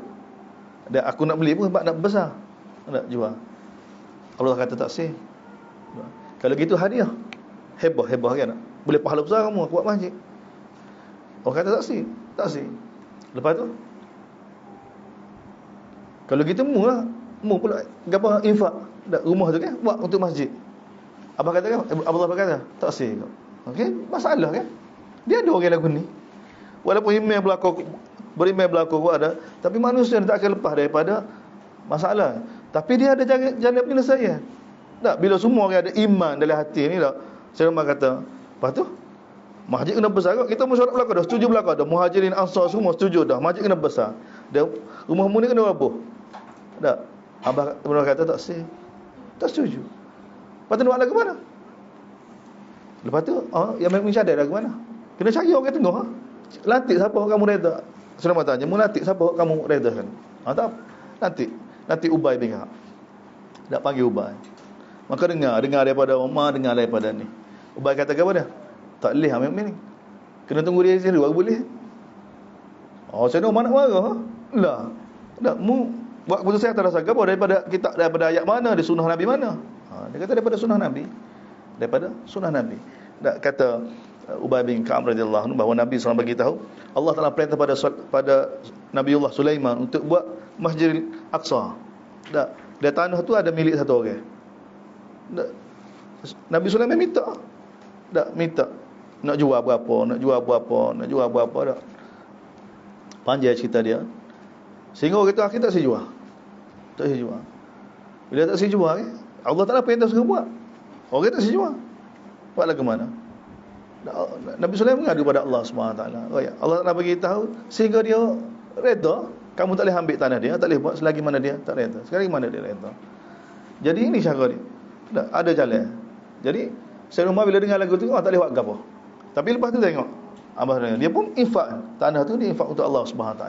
Dan aku nak beli pun sebab nak besar. Nak jual." Allah kata tak sih. Kalau gitu hadiah. Hebah kan. Boleh pahala besar kamu buat masjid. Orang kata tak sih. Tak sih. Lepas tu kalau gitu mula pula gapo infak dak rumah tu kan buat untuk masjid. Abang kata kan, Abdullah berkata tak sih. Okey, masalah kan. Dia ada orang lagu ni. Walaupun email berimej berlaku ada, tapi manusia tak akan lepas daripada masalah. Tapi dia ada jalan penyelesaian. Tak, bila semua orang ada iman dalam hati ni tak. Saya kata, lepas tu masjid kena besar. Kita mesyuarat belaka dah, setuju belaka dah. Muhajirin Ansar semua setuju dah. Masjid kena besar. Dan rumahmu ni kena rabuh. Tak. Abah kata tak sih. Tak setuju. Lepas tu nak lagu mana? Lepas tu yang main mencadai lagu mana? Kena cari orang tengah. Lantik siapa kamu reda. Sulaiman tanya, "Munatik siapa kamu redakan?" Tak. Nanti Ubay bin Ka'ab. Tak panggil Ubay. Maka dengar daripada Umar, dengar daripada ni. Ubay kata kepada dia, "Tak boleh ambil ni. Kena tunggu dia sendiri baru boleh." Saya nak mana marah. Lah. Tak mu buat keputusan atas dasar apa daripada ayat mana, di sunnah Nabi mana? Dia kata daripada sunnah Nabi. Daripada sunnah Nabi. Tak kata Ubay bin Ka'ab radhiyallahu anhu bahawa Nabi SAW bagi tahu Allah Taala perintah pada Nabiullah Sulaiman untuk buat Masjidil Aqsa. Tak, dia tanah tu ada milik satu orang. Tak, Nabi Sulaiman minta. Tak minta nak jual berapa tak. Panjang cerita dia. Sehingga orang kata akhir tak saya jual. Tak saya jual. Bila tak saya jual Allah Taala perintah suruh buat. Orang tak saya jual. Buatlah ke mana? Nabi Sulaiman mengadu pada Allah SWT. Allah Taala bagi tahu sehingga dia reda, kamu tak boleh ambil tanah dia, tak boleh buat selagi mana dia tak reda. Sekarang mana dia reda. Jadi ini cara dia. Tak ada jalan. Jadi Sayyidina Umar bila dengar lagu tu, tak boleh buat apa. Tapi lepas tu tengok dia pun infak tanah tu, dia infak untuk Allah SWT.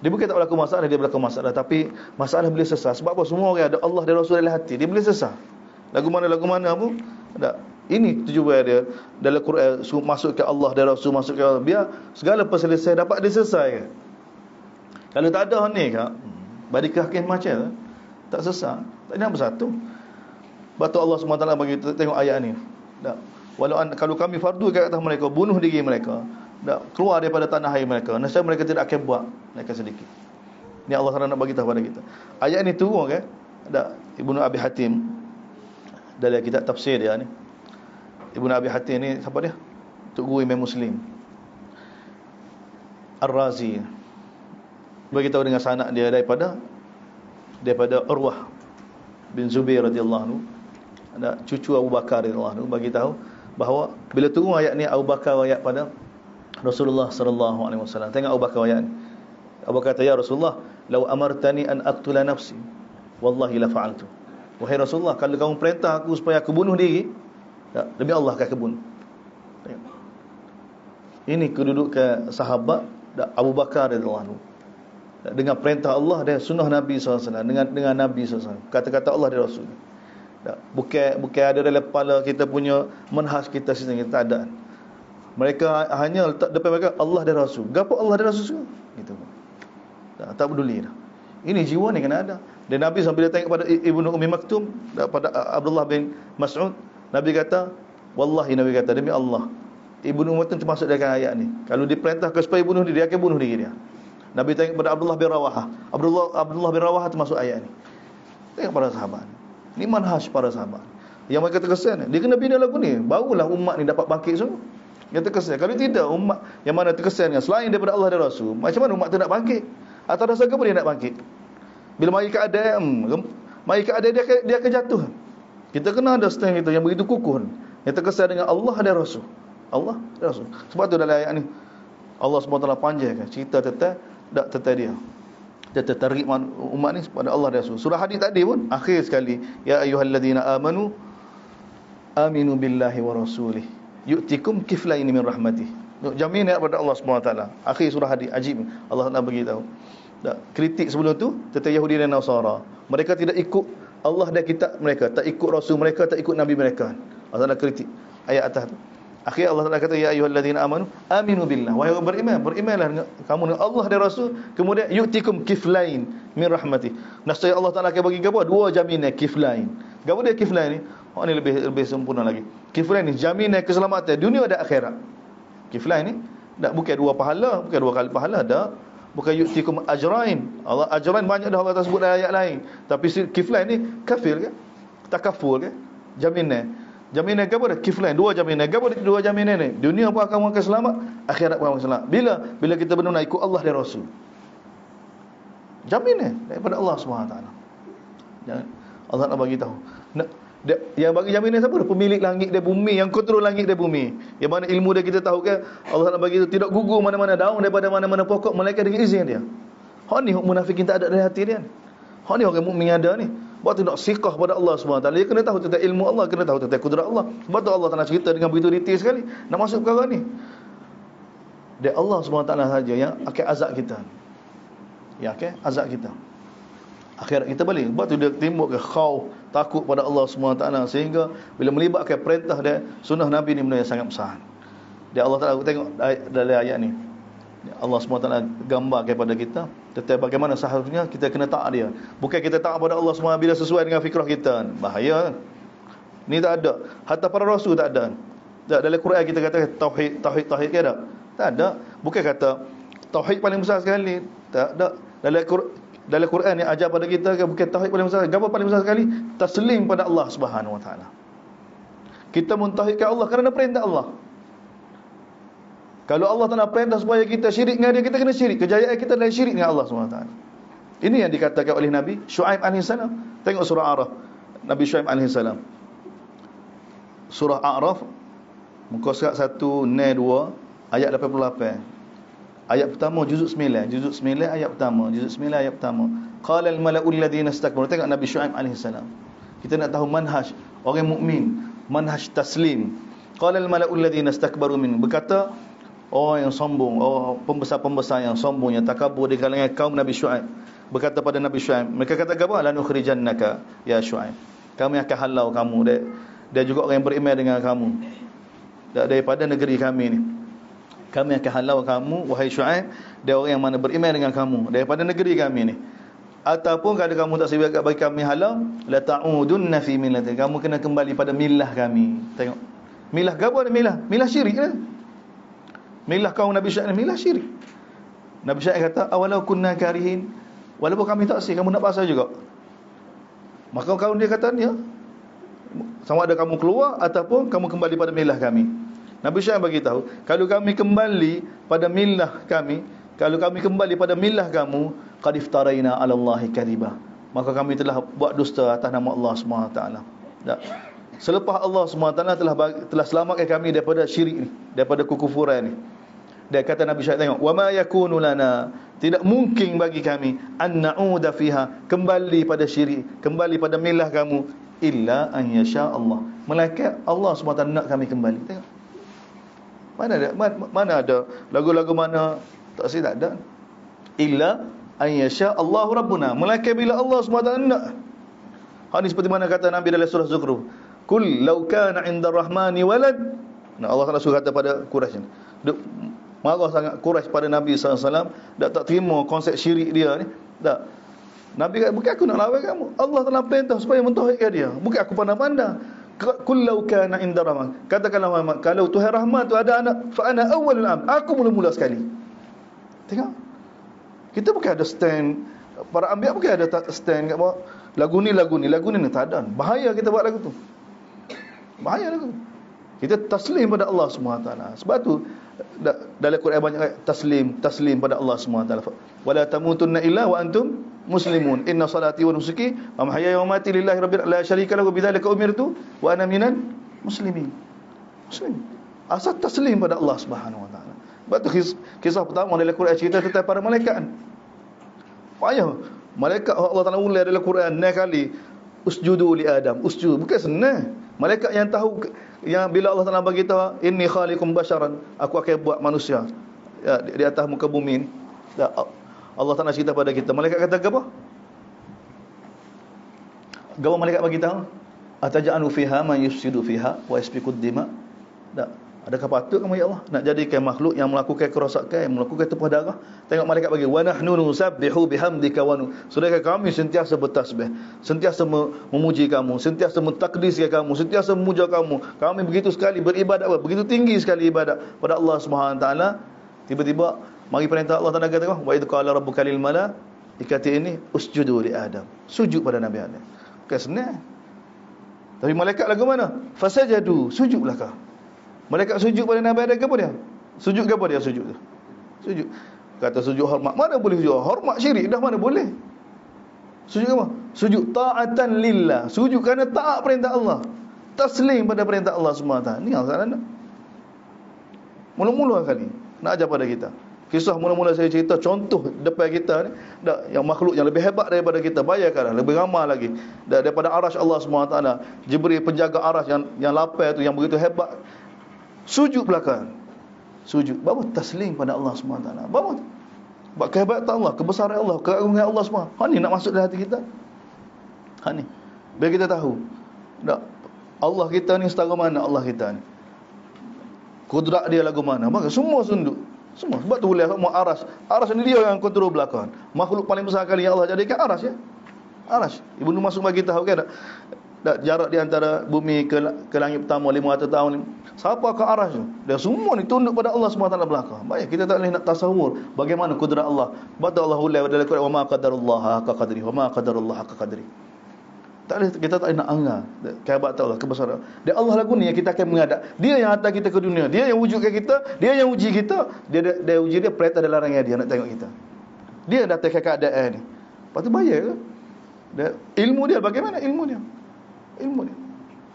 Dia bukan tak berlaku masalah, dia berlaku masalah, tapi masalah boleh selesai. Sebab apa? Semua orang ada Allah dan Rasul dalam hati, dia boleh selesai. Lagu mana pun tak. Ini tujuan dia dalam Quran, masuk ke Allah dan Rasul, masuk ke Allah, biar segala perselesaian dapat diselesaikan. Kalau tak ada ni kan, bagi hakim macam tak selesai, tak nak bersatu. Batu Allah SWT bagi tengok ayat ni. Tak. Kalau kami fardu ke atas mereka, bunuh diri mereka, tak, keluar daripada tanah air mereka, nescaya mereka tidak akan buat, mereka sedikit. Ni Allah SWT nak bagi tahu pada kita. Ayat ni turun kan, tak, Ibnu Abi Hatim dalam kitab tafsir dia ni. Ibnu Abi Hatim ni siapa dia? Tok guru Imam Muslim Ar-Razi. Bagi tahu dengan sanak dia daripada Urwah bin Zubair radhiyallahu anhu, ada cucu Abu Bakar radhiyallahu anhu, bagi tahu bahawa bila turun ayat ni, Abu Bakar ayat pada Rasulullah sallallahu alaihi wasallam. Tengok Abu Bakar ayat ni. Abu Bakar kata, "Ya Rasulullah, law amartani an aqtula nafsi, wallahi la fa'altu." Wahai Rasulullah, kalau kamu perintah aku supaya aku bunuh diri, tak, demi Allah akan bunuh. Ini kedudukan sahabat Abu Bakar radhiyallahu anhu. Dengan perintah Allah dan sunnah Nabi SAW, dengan Nabi SAW, kata-kata Allah dan Rasul. Bukan ada dalam kepala kita punya manhaj kita sendiri, tak ada. Mereka hanya letak depan mereka Allah dan Rasul. Gapo Allah dan Rasul gitu. Tak peduli dah. Ini jiwa ni kena ada. Dan Nabi sambil dia tengok pada Ibnu Ummi Maktum, pada Abdullah bin Mas'ud, Nabi kata, wallahi, Nabi kata, demi Allah, Ibnu Ummi Maktum termasuk dalam ayat ni. Kalau diperintahkan supaya bunuh dia akan bunuh diri dia. Nabi tengok pada Abdullah bin Rawahah. Abdullah bin Rawahah termasuk ayat ni. Tengok para sahabat. Ni manhaj para sahabat. Yang mereka terkesan, dia kena bina lagu ni, barulah umat ni dapat bangkit semua. Yang terkesan. Kalau tidak, umat yang mana terkesan selain daripada Allah dan Rasul, macam mana umat tu nak bangkit? Atau rasa apa dia nak bangkit? Bila mari keadaan dia akan jatuh. Kita kena ada stand kita yang begitu kukuh, yang terkesan dengan Allah dan Rasul. Allah dan Rasul. Sebab tu dalam ayat ni Allah SWT panjangkan cerita tentang dia. Dia tertarik umat ni kepada Allah dan Rasul. Surah Hadid tadi pun akhir sekali, ya ayyuhallazina amanu aminu billahi wa rasulih yu'tikum kiflaini min rahmatih. Jaminan kepada Allah SWT. Akhir surah Hadid, ajib. Allah nak bagi tahu. Kritik sebelum tu tentang Yahudi dan Nasara. Mereka tidak ikut Allah dan kitab mereka, tak ikut Rasul mereka, tak ikut Nabi mereka. Allah nak kritik ayat atas tu. Akhir Allah Taala kata, ya ayyuhallazina amanu aminu billah, wahai orang beriman, berimanlah dengan kamu dengan Allah dan Rasul, kemudian yu'tikum kiflain min rahmatih. Nescaya Allah Taala akan bagi apa? Dua jaminan kiflain. Gapo dia kiflain ni? Oh, ni lebih sempurna lagi. Kiflain ni jaminan keselamatan dunia dan akhirat. Kiflain ni bukan dua pahala, bukan dua kali pahala, dah. Bukan yu'tikum ajrain. Allah ajrain banyak dah Allah sebut dalam ayat lain. Tapi kiflain ni kafir ke? Takaful ke? Jaminan. Jaminan apa dah? Kiflain, dua jaminan. Apa dua jaminan ni? Dunia pun akan selamat, akhirat pun akan selamat. Bila kita benar-benar ikut Allah dan Rasul. Jaminan daripada Allah SWT. Allah nak bagi tahu. Yang bagi jaminan siapa? Pemilik langit dan bumi, yang kontrol langit dan bumi. Yang mana ilmu dia kita tahu kan, Allah nak bagi tahu tidak gugur mana-mana daun daripada mana-mana pokok melainkan dengan izin dia. Hak ni munafikin tak ada dalam hati dia. Hak ni orang mukmin ada ni. Sebab tu nak siqah pada Allah SWT. Dia kena tahu tentang ilmu Allah, kena tahu tentang kudrat Allah. Sebab tu Allah nak cerita dengan begitu detail sekali. Nak masuk perkara ni. Dia Allah SWT saja yang akan azab kita. Yang akan azab kita. Akhirat kita balik. Sebab tu dia timbul ke khauf, takut pada Allah SWT, sehingga bila melibatkan perintah dia, sunnah Nabi ni benda yang sangat besar. Dia Allah Ta'ala, tengok dalam ayat ni, Allah SWT gambar kepada kita tentang bagaimana seharusnya kita kena taat dia. Bukan kita taat pada Allah SWT bila sesuai dengan fikrah kita. Bahaya. Ni tak ada. Hatta para rasul tak ada. Dalam Quran kita kata tauhid ke ada? Tak ada. Bukan kata tauhid paling besar sekali. Tak ada. Dalam Quran yang ajar pada kita bukan tauhid paling besar. Apa paling besar sekali? Taslim pada Allah Subhanahu Wa Taala. Kita mentauhidkan Allah kerana perintah Allah. Kalau Allah Ta'ala perintah supaya kita syirik dengan dia, kita kena syirik. Kejayaan kita adalah syirik dengan Allah SWT. Ini yang dikatakan oleh Nabi Syuaib AS. Tengok surah A'raf. Nabi Syuaib AS. Surah A'raf, muka surat 1, 2, ayat 88. Ayat pertama, juzuk 9. Juzuk 9, ayat pertama. Juzuk 9, ayat pertama. Qala al-mala'ul ladhina istakbaru. Tengok Nabi Syuaib AS. Kita nak tahu manhaj orang mukmin, manhaj taslim. Qala al-mala'ul ladhina istakbaru min. Berkata orang yang sombong, orang pembesar-pembesar yang sombong, yang takabur di kalangan kaum Nabi Syuaib, berkata pada Nabi Syuaib, mereka kata apa? La nukhrijannaka ya Syuaib. Kami akan halau kamu dia juga orang yang beriman dengan kamu daripada negeri kami ni. Kami akan halau kamu wahai Syuaib, dia orang yang mana beriman dengan kamu daripada negeri kami ni. Ataupun kalau kamu tak sedia bagi kami halau, la ta'udunna fi millati. Kamu kena kembali pada milah kami. Tengok. Milah apa ni milah? Milah syirik lah. Milah kaum Nabi Syuaib, milah syirik. Nabi Syuaib kata, awalau kunna karihin, walaupun kami tak kamu nak paksa juga. Maka kaum dia kata ni, sama ada kamu keluar ataupun kamu kembali pada milah kami. Nabi Syuaib bagi tahu, kalau kami kembali pada milah kami, kalau kami kembali pada milah kamu, qad iftaraina 'ala Allahi kadhiba. Maka kami telah buat dusta atas nama Allah SWT. Tak. Selepas Allah SWT telah selamatkan kami daripada syirik ni, daripada kekufuran ni. Dia kata Nabi Syuaib, tengok, wa ma yakunu lana, tidak mungkin bagi kami an na'uda fiha, kembali pada syirik, kembali pada milah kamu, illa an yasha Allah. Melainkan Allah SWT nak kami kembali. Tengok. Mana ada lagu-lagu mana tak ada. Illa an yasha Allah rabbuna. Melainkan bila Allah SWT nak. Ini seperti mana kata Nabi dalam surah Zukhruf. Kul law kana 'inda ar-rahmani walad. Nah, Allah Taala suruh kata pada Quraisy ni. Marah sangat Quraisy pada Nabi SAW, tak terima konsep syirik dia ni. Tak. Nabi kata, bukan aku nak lawan kamu. Allah Taala perintah supaya mentauhidkan dia. Bukan aku pandang-pandang. Kul law kana 'inda ar-rahman. Katakanlah Muhammad, kalau Tuhan Rahman tu ada anak, fa ana awwalul am. Aku mula-mula sekali. Tengok. Kita bukan ada stand, para anbiya bukan ada stand kat bawah. Lagu ni tak ada. Bahaya kita buat lagu tu. Bahaya lagu. Kita taslim pada Allah SWT. Sebab tu dalam Quran banyak taslim pada Allah SWT. Wala tamutunna illa wa antum muslimun. Inna salati wa nusuki wa mahyaya wa mamati lillahi rabbil la syarika lahu bidzalika umirtu wa ana minal muslimin. Muslim. Asal taslim pada Allah Subhanahu wa taala. Sebab tu kisah pertama dalam Quran cerita tentang para malaikat. Payah. Malaikat Allah Taala ulang dalam Quran 9 kali, usjudu li Adam. Usjud bukan senang. Malaikat yang tahu, yang bila Allah Taala bagi tahu, inni khaliqum basharan, aku akan buat manusia ya, di atas muka bumi. Allah Taala cerita pada kita. Malaikat kata apa? Gawa malaikat bagi tahu, ataj'alu fiha man yufsidu fiha wa yasfikud dima. Adakah patut kamu ya Allah nak jadikan makhluk yang melakukan kerosakan, yang melakukan tumpah darah? Tengok malaikat bagi, wa nahnu nusabbihu bihamdika wa sedangkan kami sentiasa bertasbih, sentiasa memuji kamu, sentiasa mentakdiskan kamu, sentiasa memuja kamu. Kami begitu sekali beribadat, begitu tinggi sekali ibadat pada Allah Subhanahu taala. Tiba-tiba mari perintah Allah Taala kata, wa idh qala rabbuka lil malaikati ini usjudu li Adam. Sujud pada Nabi Adam. Bukan senang. Tapi malaikat lagu mana? Fasajadu, sujudlah kau. Malaikat sujud pada Nabi Adam ke apa dia? Sujud ke apa dia sujud tu? Sujud. Kata sujud hormat. Mana boleh sujud? Hormat syirik dah mana boleh? Sujud apa? Sujud ta'atan lillah. Sujud kerana taat perintah Allah. Taslim pada perintah Allah SWT. Ni yang salah nak. Mula-mula kali nak ajar pada kita. Kisah mula-mula saya cerita contoh depan kita ni, yang makhluk yang lebih hebat daripada kita, bayangkanlah lebih ramai lagi daripada arasy Allah SWT. Jibril penjaga arasy yang lapar tu, yang begitu hebat, sujud belakang. sujud. Bawa taslim pada Allah SWT. Bawa kehebatan Allah, kebesaran Allah, keagungan Allah semua. Ni nak masuk dalam hati kita. Ni biar kita tahu tak, Allah kita ni setara mana Allah kita ni, kudrat dia lagu mana. Maka semua sunduk, semua. Sebab tu boleh semua aras ni dia yang kontrol belakang. Makhluk paling besar kali yang Allah jadikan aras ya. Aras. Ibnu Mas'ud bagi tahu kan tak jarak di antara bumi ke langit pertama 500 tahun. Siapa ke aras tu? Dia semua ni tunduk pada Allah SWT belakang. Baik, kita tak boleh nak tasawur bagaimana kudrat Allah. Betul Allah ulai dalam Quran, wa ma qadarullah haqa qadri, wa ma qadarullah haqa qadri. Tak boleh, kita tak boleh nak anggap kehebatan Allah, kebesaran. Dia Allah lagu ni yang kita akan menghadap. Dia yang hantar kita ke dunia, dia yang wujudkan kita, dia yang uji kita. Dia uji dia, perintah dan larangan dia nak tengok kita. Dia datang ke keadaan ni. Lepas tu bayar ke? Ilmu dia bagaimana ilmu dia? Ilmu dia.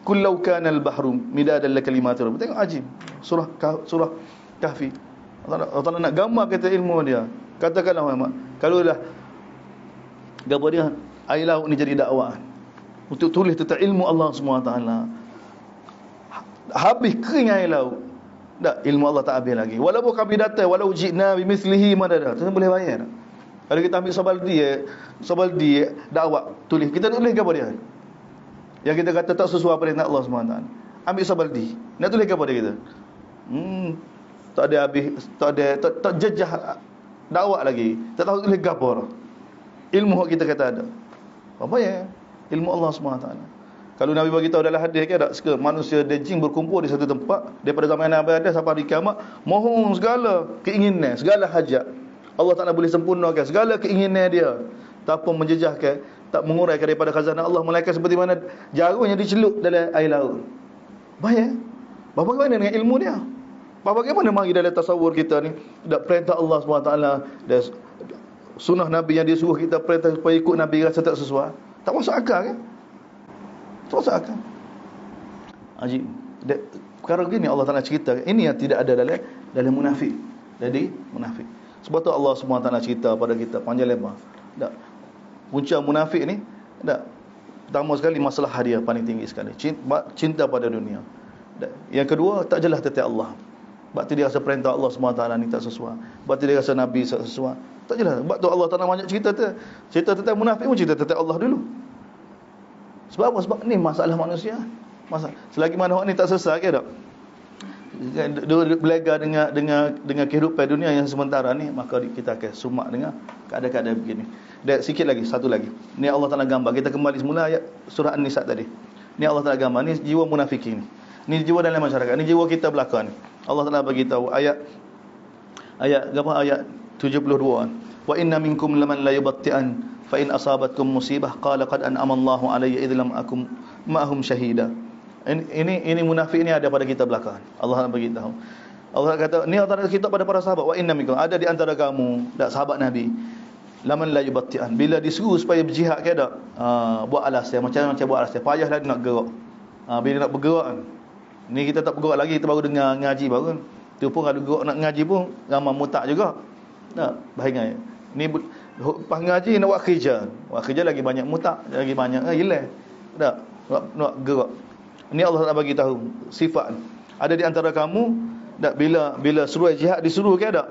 Kullau kana al-bahru midadan likalimatir rabb. Tengok ajib. Surah Kahfi. Allah Taala nak gambar kata ilmu dia. Katakanlah Muhammad, kalau dah gapo dia air laut ni jadi dakwaan untuk tulis tentang ilmu Allah SWT. Habis kering air laut. Tak, ilmu Allah tak habis lagi. Walaupun kami datang, walau ji'na bimithlihi madada. Tu boleh bayar tak? Kalau kita ambil sabaldi dakwah tulis, kita tulis ke apa dia? Yang kita kata tak sesuai perintah Allah SWT. Ambil sabaldi, nak tulis ke apa dia kita? Tak ada habis, tak jejah dakwah lagi. Tak tahu tulis apa. Ilmu kita kata ada. Apa ya? Ilmu Allah SWT. Kalau Nabi bagi tahu dalam hadis kan, tak manusia dan jin berkumpul di satu tempat daripada zaman Nabi ada sampai hari kiamat, mohon segala keinginan, segala hajat. Allah Taala boleh sempurnakan segala keinginan dia tanpa menjejahkan, tak menguraikan daripada khazanah Allah, melainkan seperti mana jarum yang dicelup dalam air laut. Baik. Bagaimana dengan ilmu dia? Bagaimana mari dalam tasawur kita ni, dak perintah Allah SWT dan sunnah Nabi yang dia suruh kita perintah supaya ikut Nabi rasa tak sesuai. Tak masuk akal kan? Tak masuk akal. Ajib. Perkara begini Allah Taala cerita, ini yang tidak ada dalam munafik. Jadi munafik. Sebab tu Allah SWT cerita pada kita panjang lebar. Tak. Punca munafik ni, tak. Pertama sekali masalah dia paling tinggi sekali. Cinta pada dunia. Tak. Yang kedua, tak jelas tentang Allah. Sebab tu dia rasa perintah Allah SWT ni tak sesuai. Sebab tu dia rasa Nabi tak sesuai. Tak jelas. Sebab tu Allah Taala banyak cerita tu. Cerita tentang munafik pun cerita tentang Allah dulu. Sebab apa? Sebab ni masalah manusia. Selagi mana orang ni tak selesai ke tak? Dia belajar dengan kehidupan dunia yang sementara ni, maka kita akan sumak dengan keadaan-keadaan begini. Dan sikit lagi, satu lagi. Ni Allah Taala gambar. Kita kembali semula ayat surah An-Nisa tadi. Ni Allah Taala gambar. Ni jiwa munafikin. Ni jiwa dalam masyarakat. Ni jiwa kita belakang ni. Allah Taala bagi tahu ayat 72. Wa inna minkum laman la yubatti'an fa in asabatkum musibah qala qad an'ama Allahu alayya idh lam akum ma'hum syahida. Ini munafik ni ada pada kita belakang. Allah nak bagi tahu. Allah kata ni antara kita pada para sahabat, wa inna minkum, ada di antara kamu, dak sahabat Nabi, laman la yubatti'an, bila disuruh supaya berjihad ke dak, buat alas dia macam buat alas dia, payahlah nak gerak. Bila nak bergerak kan, ni kita tak bergerak lagi, kita baru dengar ngaji baru kan. Tu pun kalau gerak nak ngaji pun ramai mutak juga. Tak, bahaya. Ni pas ngaji nak buat kerja lagi banyak mutak, lagi banyak hilang. Tak, nak gerak. Ni Allah nak bagi tahu sifat ada di antara kamu, tak, bila suruh jihad disuruh ke tak,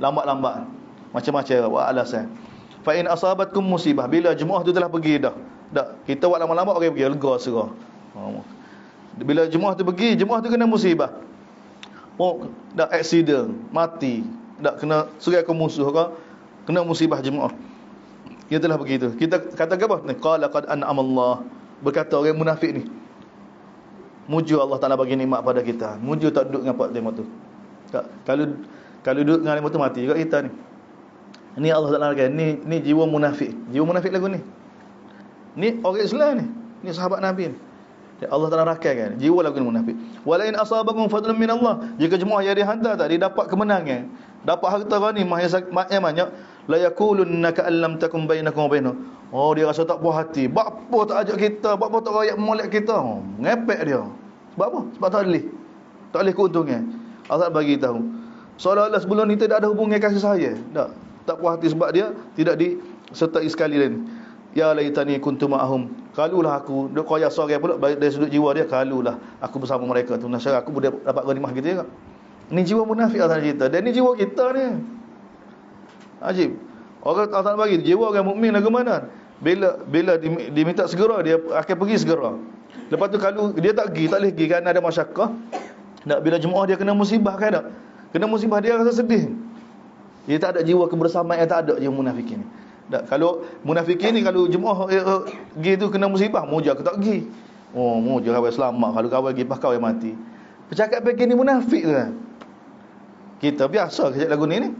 lambat-lambat macam-macam buat alasan. Fa in asabatkum musibah, bila jemaah tu telah pergi dah, tak, kita buat lambat-lambat orang pergi lega serah. Bila jemaah tu pergi, jemaah tu kena musibah, dak accident, mati, dak kena serai ke musuh ke, kena musibah jemaah, dia telah begitu. Kita kata apa? Qala qad an'ama Allah, berkata orang munafik ni, muju Allah Taala bagi nikmat pada kita. Muju tak duduk dengan pak lima tu. Kalau duduk dengan lima tu mati juga kita ni. Ni Allah Taala kata ni jiwa munafik. Jiwa munafik lagu ni. Ni orang Islam ni. Ni sahabat Nabi ni. Allah Taala rakalkan jiwa lagu ni munafik. Walain asabakum fadlun min Allah, jika jemaah yang dihantar tak dia dapat kemenangan, dapat harta ghanimah yang banyak, la yaqulunna ka allam takum bainakum wa bainahu. Oh, dia rasa tak puas hati. Bapa tak ajak kita, bapa tak royak molek kita. Ngepek dia. Sebab apa? Sebab tak boleh keuntungan. Allah bagi tahu, seolah-olah sebelum ni tidak ada hubungan kasih sayang. Tak puas hati sebab dia tidak disertai sekali lain. Ya laitani kuntu ma'ahum. Kalulah aku, duk koyak sorang pula dari sudut jiwa dia, kalulah aku bersama mereka tu. Nasara aku boleh dapat ghanimah gitu juga. Ni jiwa munafik Allah cerita. Dan ni jiwa kita ni. Ajib. Orang Allah Ta'ala bagi jiwa orang mukmin lagu mana? Bila diminta segera, dia akan pergi segera. Lepas tu kalau dia tak pergi, tak boleh pergi kan ada masyarakat. Tak, bila jemaah dia kena musibah kan tak? Kena musibah dia rasa sedih. Dia tak ada jiwa kebersamaan yang tak ada jiwa munafikin ni. Tak, kalau munafikin ni kalau jemaah pergi tu kena musibah, muja ke tak pergi. Oh, muja kawai selamat, kalau kawai pergi pas kawai mati. Bercakap begini munafik tu kan. Kita biasa kecak lagu ni.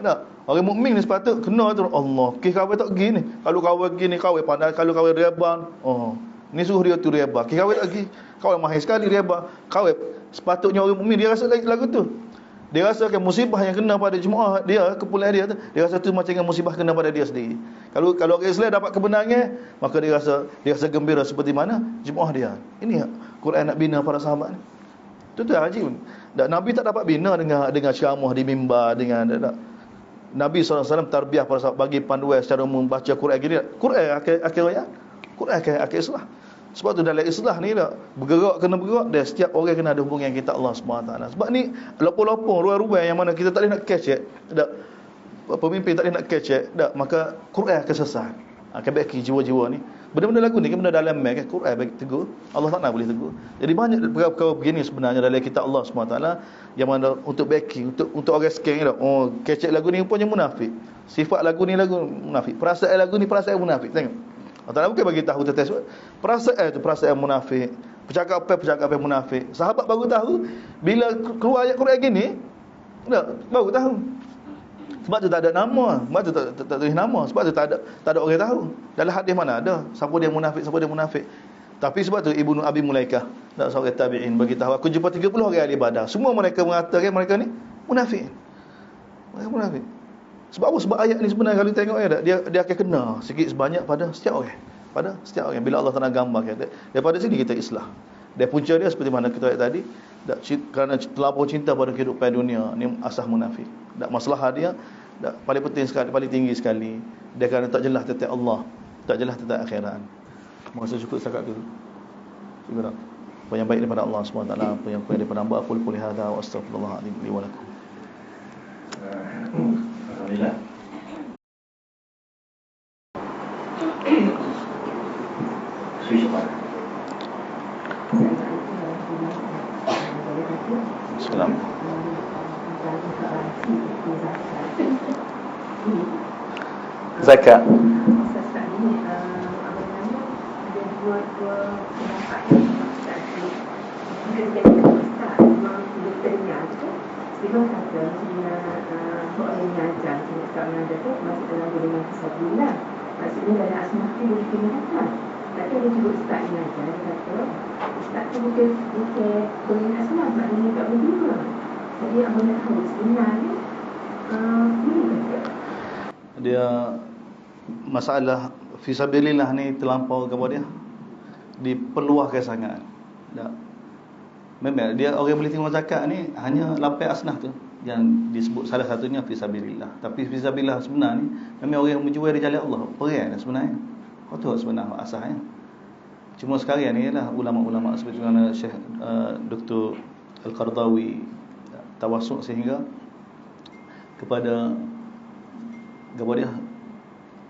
Tak? Orang mukmin ni sepatut kena tu Allah. Kawai tak pergi ni. Kalau kawai pergi ni kawai pandai, kalau kawai riaban. Oh, ni suruh dia tu riaba. Kawai tak pergi. Kawai mahir sekali riaba. Kawai sepatutnya orang mukmin dia rasa lagu tu. Dia rasakan musibah yang kena pada jemaah dia, kumpulan dia tu, dia rasa tu macam dengan musibah kena pada dia sendiri. Kalau orang Islam dapat kemenangan, maka dia rasa gembira seperti mana jemaah dia. Ini Quran nak bina para sahabat ni. Itu ajib. Nabi tak dapat bina dengan ceramah di mimbar, dengan Nabi SAW tarbiyah para sahabat, bagi panduan secara membaca Quran gini. Quran akhir ayat. Quran akhir Islam. Sebab tu dalam Islah ni tak kena bergerak dia, setiap orang kena ada hubungan kita Allah SWT. Sebab ni lopong-lopong ruang-ruang yang mana kita tak boleh nak catch tak, pemimpin tak boleh nak catch tak, maka Quran akan sesat, akan bagi jiwa-jiwa ni. Benda-benda lagu ni kan benda dalam kan Quran bagi tegur, Allah tak nak boleh tegur. Jadi banyak perkara-perkara begini sebenarnya dalam kitab Allah SWT yang mana untuk backing, untuk orang sekian ni tak, oh catch lagu ni rupanya munafik, sifat lagu ni lagu munafik, perasaan lagu ni perasaan munafik. Tengok, Allah Ta'ala bukan bagi tahu tetes perasaan tu perasaan munafik, percakapan munafik. Sahabat baru tahu bila keluar ayat Quran gini, baru tahu. Sebab tu tak ada nama, sebab tu tak tulis nama, sebab tu tak ada orang tahu. Dalam hadis mana ada siapa dia munafik. Tapi sebab tu Ibnu Abi Mulaikah, seorang tabi'in, bagi tahu aku jumpa 30 orang ahli ibadah, semua mereka mengatakan mereka ni munafik. Mereka munafik. Sebab apa? Sebab ayat ni sebenarnya kalau tengok dia akan kena sikit sebanyak pada setiap orang. Bila Allah Taala gambarkan daripada sini kita islah. Dia punca dia seperti mana kita ayat tadi, kerana terlampau cinta pada kehidupan dunia ni asas munafik. Masalah dia paling penting sekali, paling tinggi sekali. Dia kerana tak jelas tentang Allah, tak jelas tentang akhirat. Masa cukup setakat tu. Cukup. Apa yang baik daripada Allah SWT, apa yang baik daripada hamba, aku qul hadza wa astaghfirullahaladzim li wa lakum. Alhamdulillah. Salam. Zakat. Sebab kata orang yang mengajar, seorang mengajar tu masih dalam golongan fisabilillah. Maksudnya dalam asmah tu boleh kena datang. Tapi ada juga ustaz yang mengajar, dia kata ustaz tu bukan golongan asmah, maknanya tak boleh juga. Jadi abang nak tahu sebenarnya ini kata Dia masalah fisabilillah ni terlampau kepada dia, diperluahkan sangat. Memang dia orang boleh terima zakat ni hanya lapai asnah tu yang disebut salah satunya fisabilillah. Tapi fisabilillah sebenar ni memang orang yang menjual di jalan Allah, perang sebenarnya. Itu sebenarnya asasnya. Cuma sekarang ni ialah ulama-ulama seperti mana Syekh Dr. Al-Qardawi tawassuk sehingga kepada dia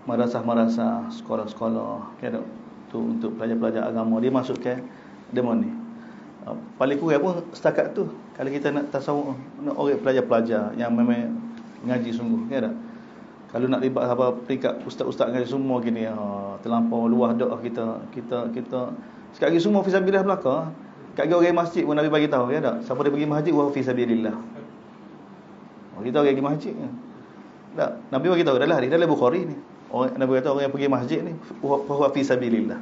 madrasah-madrasah, sekolah-sekolah kan tu untuk pelajar-pelajar agama dia masukkan demo ni. Paling kurang pun setakat tu kalau kita nak tasawuf, nak orang pelajar-pelajar yang memang ngaji sungguh kan tak? Kalau nak libat apa peringkat ustaz-ustaz ngaji semua gini terlampau luah doa kita sekali semua fisabilillah belaka. Kat orang masjid pun Nabi bagi tahu ya tak? Siapa dia pergi masjid wa fisabilillah. Kita orang pergi masjid kan. Tak, Nabi bagi tahu dalam hadis dalam Bukhari ni. Nabi kata orang yang pergi masjid ni wa fisabilillah.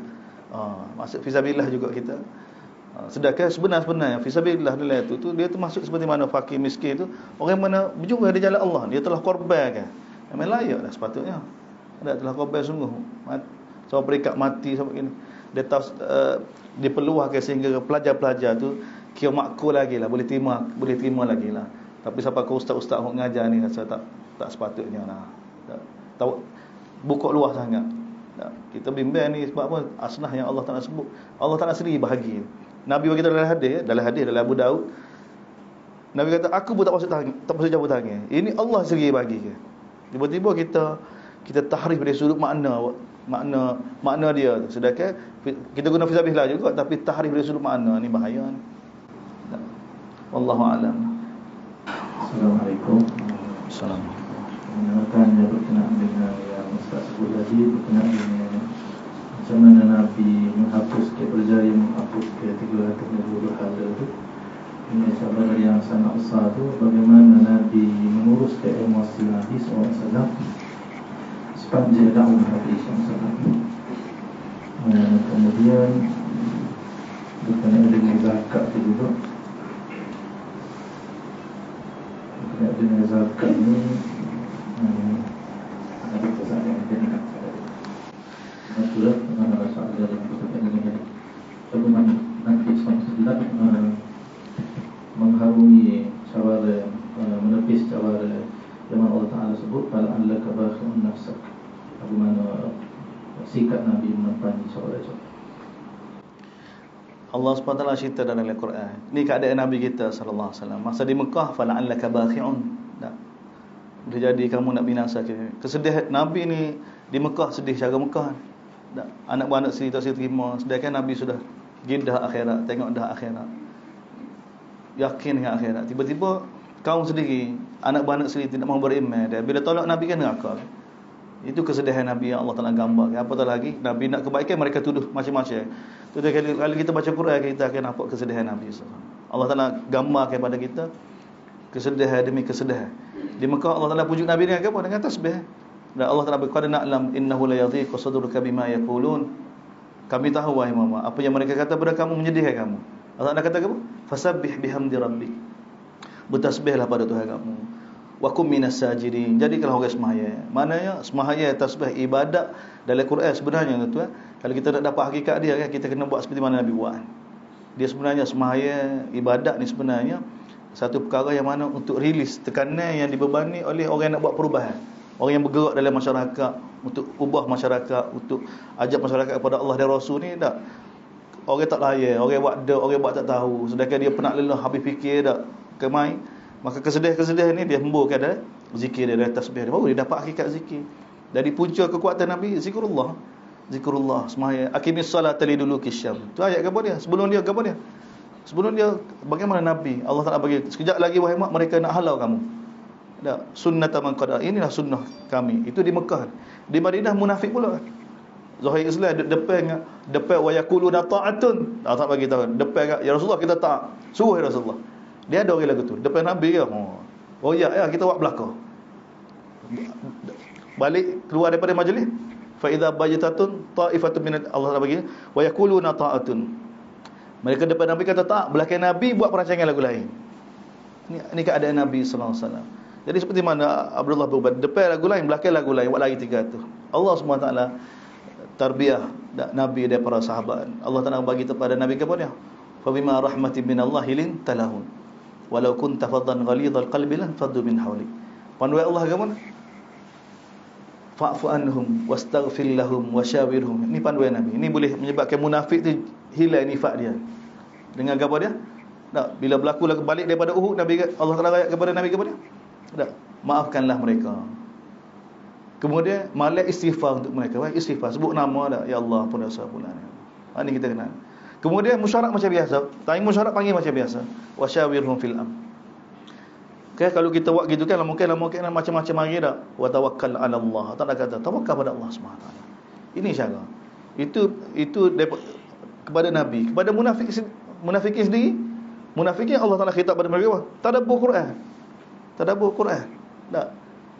Maksud fisabilillah juga kita. Sedangkan sebenarnya fisabilillah dalam itu tu dia termasuk seperti mana fakir miskin tu orang mana berjuang di jalan Allah, dia telah korbankan. Memang layak dah sepatutnya. Dia telah korban sungguh. Sampai peringkat mati sampai gini. Dia tahu diperluahkan sehingga pelajar-pelajar tu kira makul lagi lah, boleh terima lagi lah. Tapi sampai ke ustaz-ustaz yang mengajar ni rasa tak sepatutnya lah. Tahu buka luah sangat. Kita bimbang ni sebab apa? Asnah yang Allah Taala sebut. Allah Taala sendiri bahagi. Nabi bagi dalam hadis dalam Abu Daud Nabi kata aku pun tak masuk campur tangan. Ini Allah sendiri bagi ke. Tiba-tiba kita tahrif dari sudut makna dia. Sedangkan kita guna fisabilillah juga, tapi tahrif dari sudut makna ni bahaya ni. Wallahu a'lam. Assalamualaikum. Assalamualaikum. Mengenalkan dia berkenaan dengan yang Ustaz sebut tadi, berkenaan dengan macam mana Nabi menghapus perjalanan yang menghapus 320 hala tu. Ini sahabat yang sangat besar tu, bagaimana Nabi menguruskan emosi Nabi SAW sepanjang dakwah Nabi SAW. Kemudian berkenaan dengan zakat tu juga. Berkenaan dengan zakat ni ada kesan yang benar. Itulah soal dari pertanyaan ini. Bagaimana Nabi SAW mengharungi cawara, menepis cawara yang Allah Ta'ala sebut fala'allaka bakhi'un nafsak. Bagaimana sikap Nabi menepani cawara-cawara. Allah SWT cerita dalam Al-Quran. Ini keadaan Nabi kita sallallahu alaihi wasallam. Masa di Mekah fala'allaka bakhi'un. Boleh jadi kamu nak binasa. Kesedihan Nabi ni di Mekah, sedih cara Mekah. Anak-anak sendiri tak terima. Sedangkan Nabi sudah dah akhirat, tengok dah akhirat, yakin dengan akhirat. Tiba-tiba kaum sendiri, anak-anak sendiri tidak mau beriman. Dan bila tolak Nabi kan neraka. Itu kesedihan Nabi yang Allah Ta'ala gambar. Apatah lagi Nabi nak kebaikan, mereka tuduh macam-macam. Itu kalau kita baca Quran, kita akan nampak kesedihan Nabi SAW. Allah Ta'ala gambar kepada kita kesedihan demi kesedihan. Di Mekah Allah Ta'ala pujuk Nabi dengan apa? Dengan tasbih. Dan Allah Ta'ala berkata, na'lam innahu la yadhiqu sadruka bima yaqulun. Kami tahu wahai Muhammad, apa yang mereka kata pada kamu menyedihkan kamu. Allah Ta'ala kata apa? Fasabbih bihamdi rabbik. Bertasbihlah pada Tuhan kamu. Wa kum minas sajidin. Jadikanlah orang sembahyang. Maknanya sembahyang, tasbih, ibadat dalam Quran sebenarnya tuan. Kalau kita nak dapat hakikat dia kan, kita kena buat seperti mana Nabi buat. Dia sebenarnya sembahyang, ibadat ni sebenarnya satu perkara yang mana untuk rilis tekanan yang dibebani oleh orang yang nak buat perubahan. Orang yang bergerak dalam masyarakat untuk ubah masyarakat, untuk ajak masyarakat kepada Allah dan Rasul ni tak. Orang tak layan, orang buat tak tahu. Sedangkan dia penat lelah, habis fikir dak kemai. Maka kesedihan ni dia hemburkan dalam zikir dia, dalam tasbih dia. Baru dia dapat hakikat zikir. Dari punca kekuatan Nabi, zikrullah. Zikrullah, semaya. Aqimis salata liduluki syam. Tu ayat apa dia? Sebelum dia apa dia? Sebelum dia bagaimana Nabi? Allah Ta'ala bagi sekejap lagi wahai mak, mereka nak halau kamu. Tak, sunnata man qada. Inilah sunnah kami. Itu di Mekah. Di Madinah munafik pula. Zahir Islam depan wa yaquluna ta'atun. Allah Ta'ala bagi tahu. Depan ya Rasulullah kita taat. Suruh ya Rasulullah. Dia ada orang lagu tu. Depan Nabi ya. Oh ya kita buat belakang. Balik keluar daripada majlis. Fa idza bajatatun ta'ifatun min Allah Ta'ala bagi wa yaquluna ta'atun. Mereka depan Nabi kata tak, belakang Nabi buat perancangan lagu lain. Ini keadaan Nabi sallallahu alaihi wasallam. Jadi seperti mana Abdullah berubah, depan lagu lain, belakang lagu lain, buat lagi 300. Allah SWT tarbiyah Nabi dan para sahabat. Allah Ta'ala bagi kepada Nabi kepada fa bima rahmatin minallahi lin talahun walau kunta faddan ghalidhal qalbi lan faddu min hawlik. Panduan Allah ke mana? Fa'fu anhum wastaghfir lahum wasyawirhum. Ini panduan Nabi. Ini boleh menyebabkan munafik tu hilang nifak dia. Dengan apa dia? Tak, bila berlaku balik daripada Uhud, Nabi Allah Taala ayat kepada Nabi kepada dia. Tak, maafkanlah mereka. Kemudian malak istighfar untuk mereka. Istighfar, sebut nama dah, ya Allah pada sahabat. Ini kita kenal. Kemudian musyarat macam biasa. Tanya musyarat panggil macam biasa. Wasyawirhum fil am. Okay, kalau kita buat gitu kan mungkin macam-macam hari dah. Wa tawakkal 'ala Allah. Tak ada kata tawakal pada Allah Subhanahu Wa. Ini cara. Itu kepada Nabi, kepada munafikin sendiri. Munafikin Allah Taala khitab pada mereka, tadabbur Quran. Tadabbur Quran. Tak.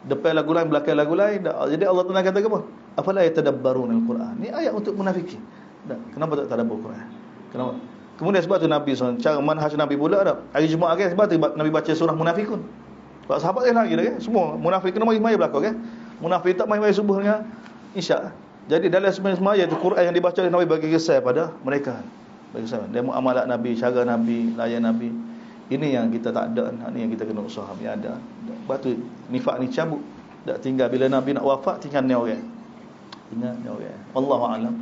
Depan lagu lain, belakang lagu lain. Tak. Jadi Allah Taala kata apa? Afala yatadabbaruna al-Quran. Ni ayat untuk munafikin. Tak. Kenapa tak tadabbur Quran? Kenapa? Kemudian sebab tu Nabi SAW, cara manhaj Nabi pula dah. Hari Jumaat kan, sebab tu Nabi baca surah Munafikun. Sebab sahabat yang lagi dah kan, semua Munafikun mai belakang kan. Munafik tak mai subuh dengan Isyak. Jadi dalam semaya tu Quran yang dibaca oleh Nabi bagi kisah pada mereka. Bagi kisah dia muamalat Nabi, cara Nabi, layan Nabi. Ini yang kita tak ada, ini yang kita kena usaha biar ada. Sebab tu nifak ni cabut. Tak tinggal bila Nabi nak wafat tinggal ni orang. Tinggal ni orang. Wallahu a'lam.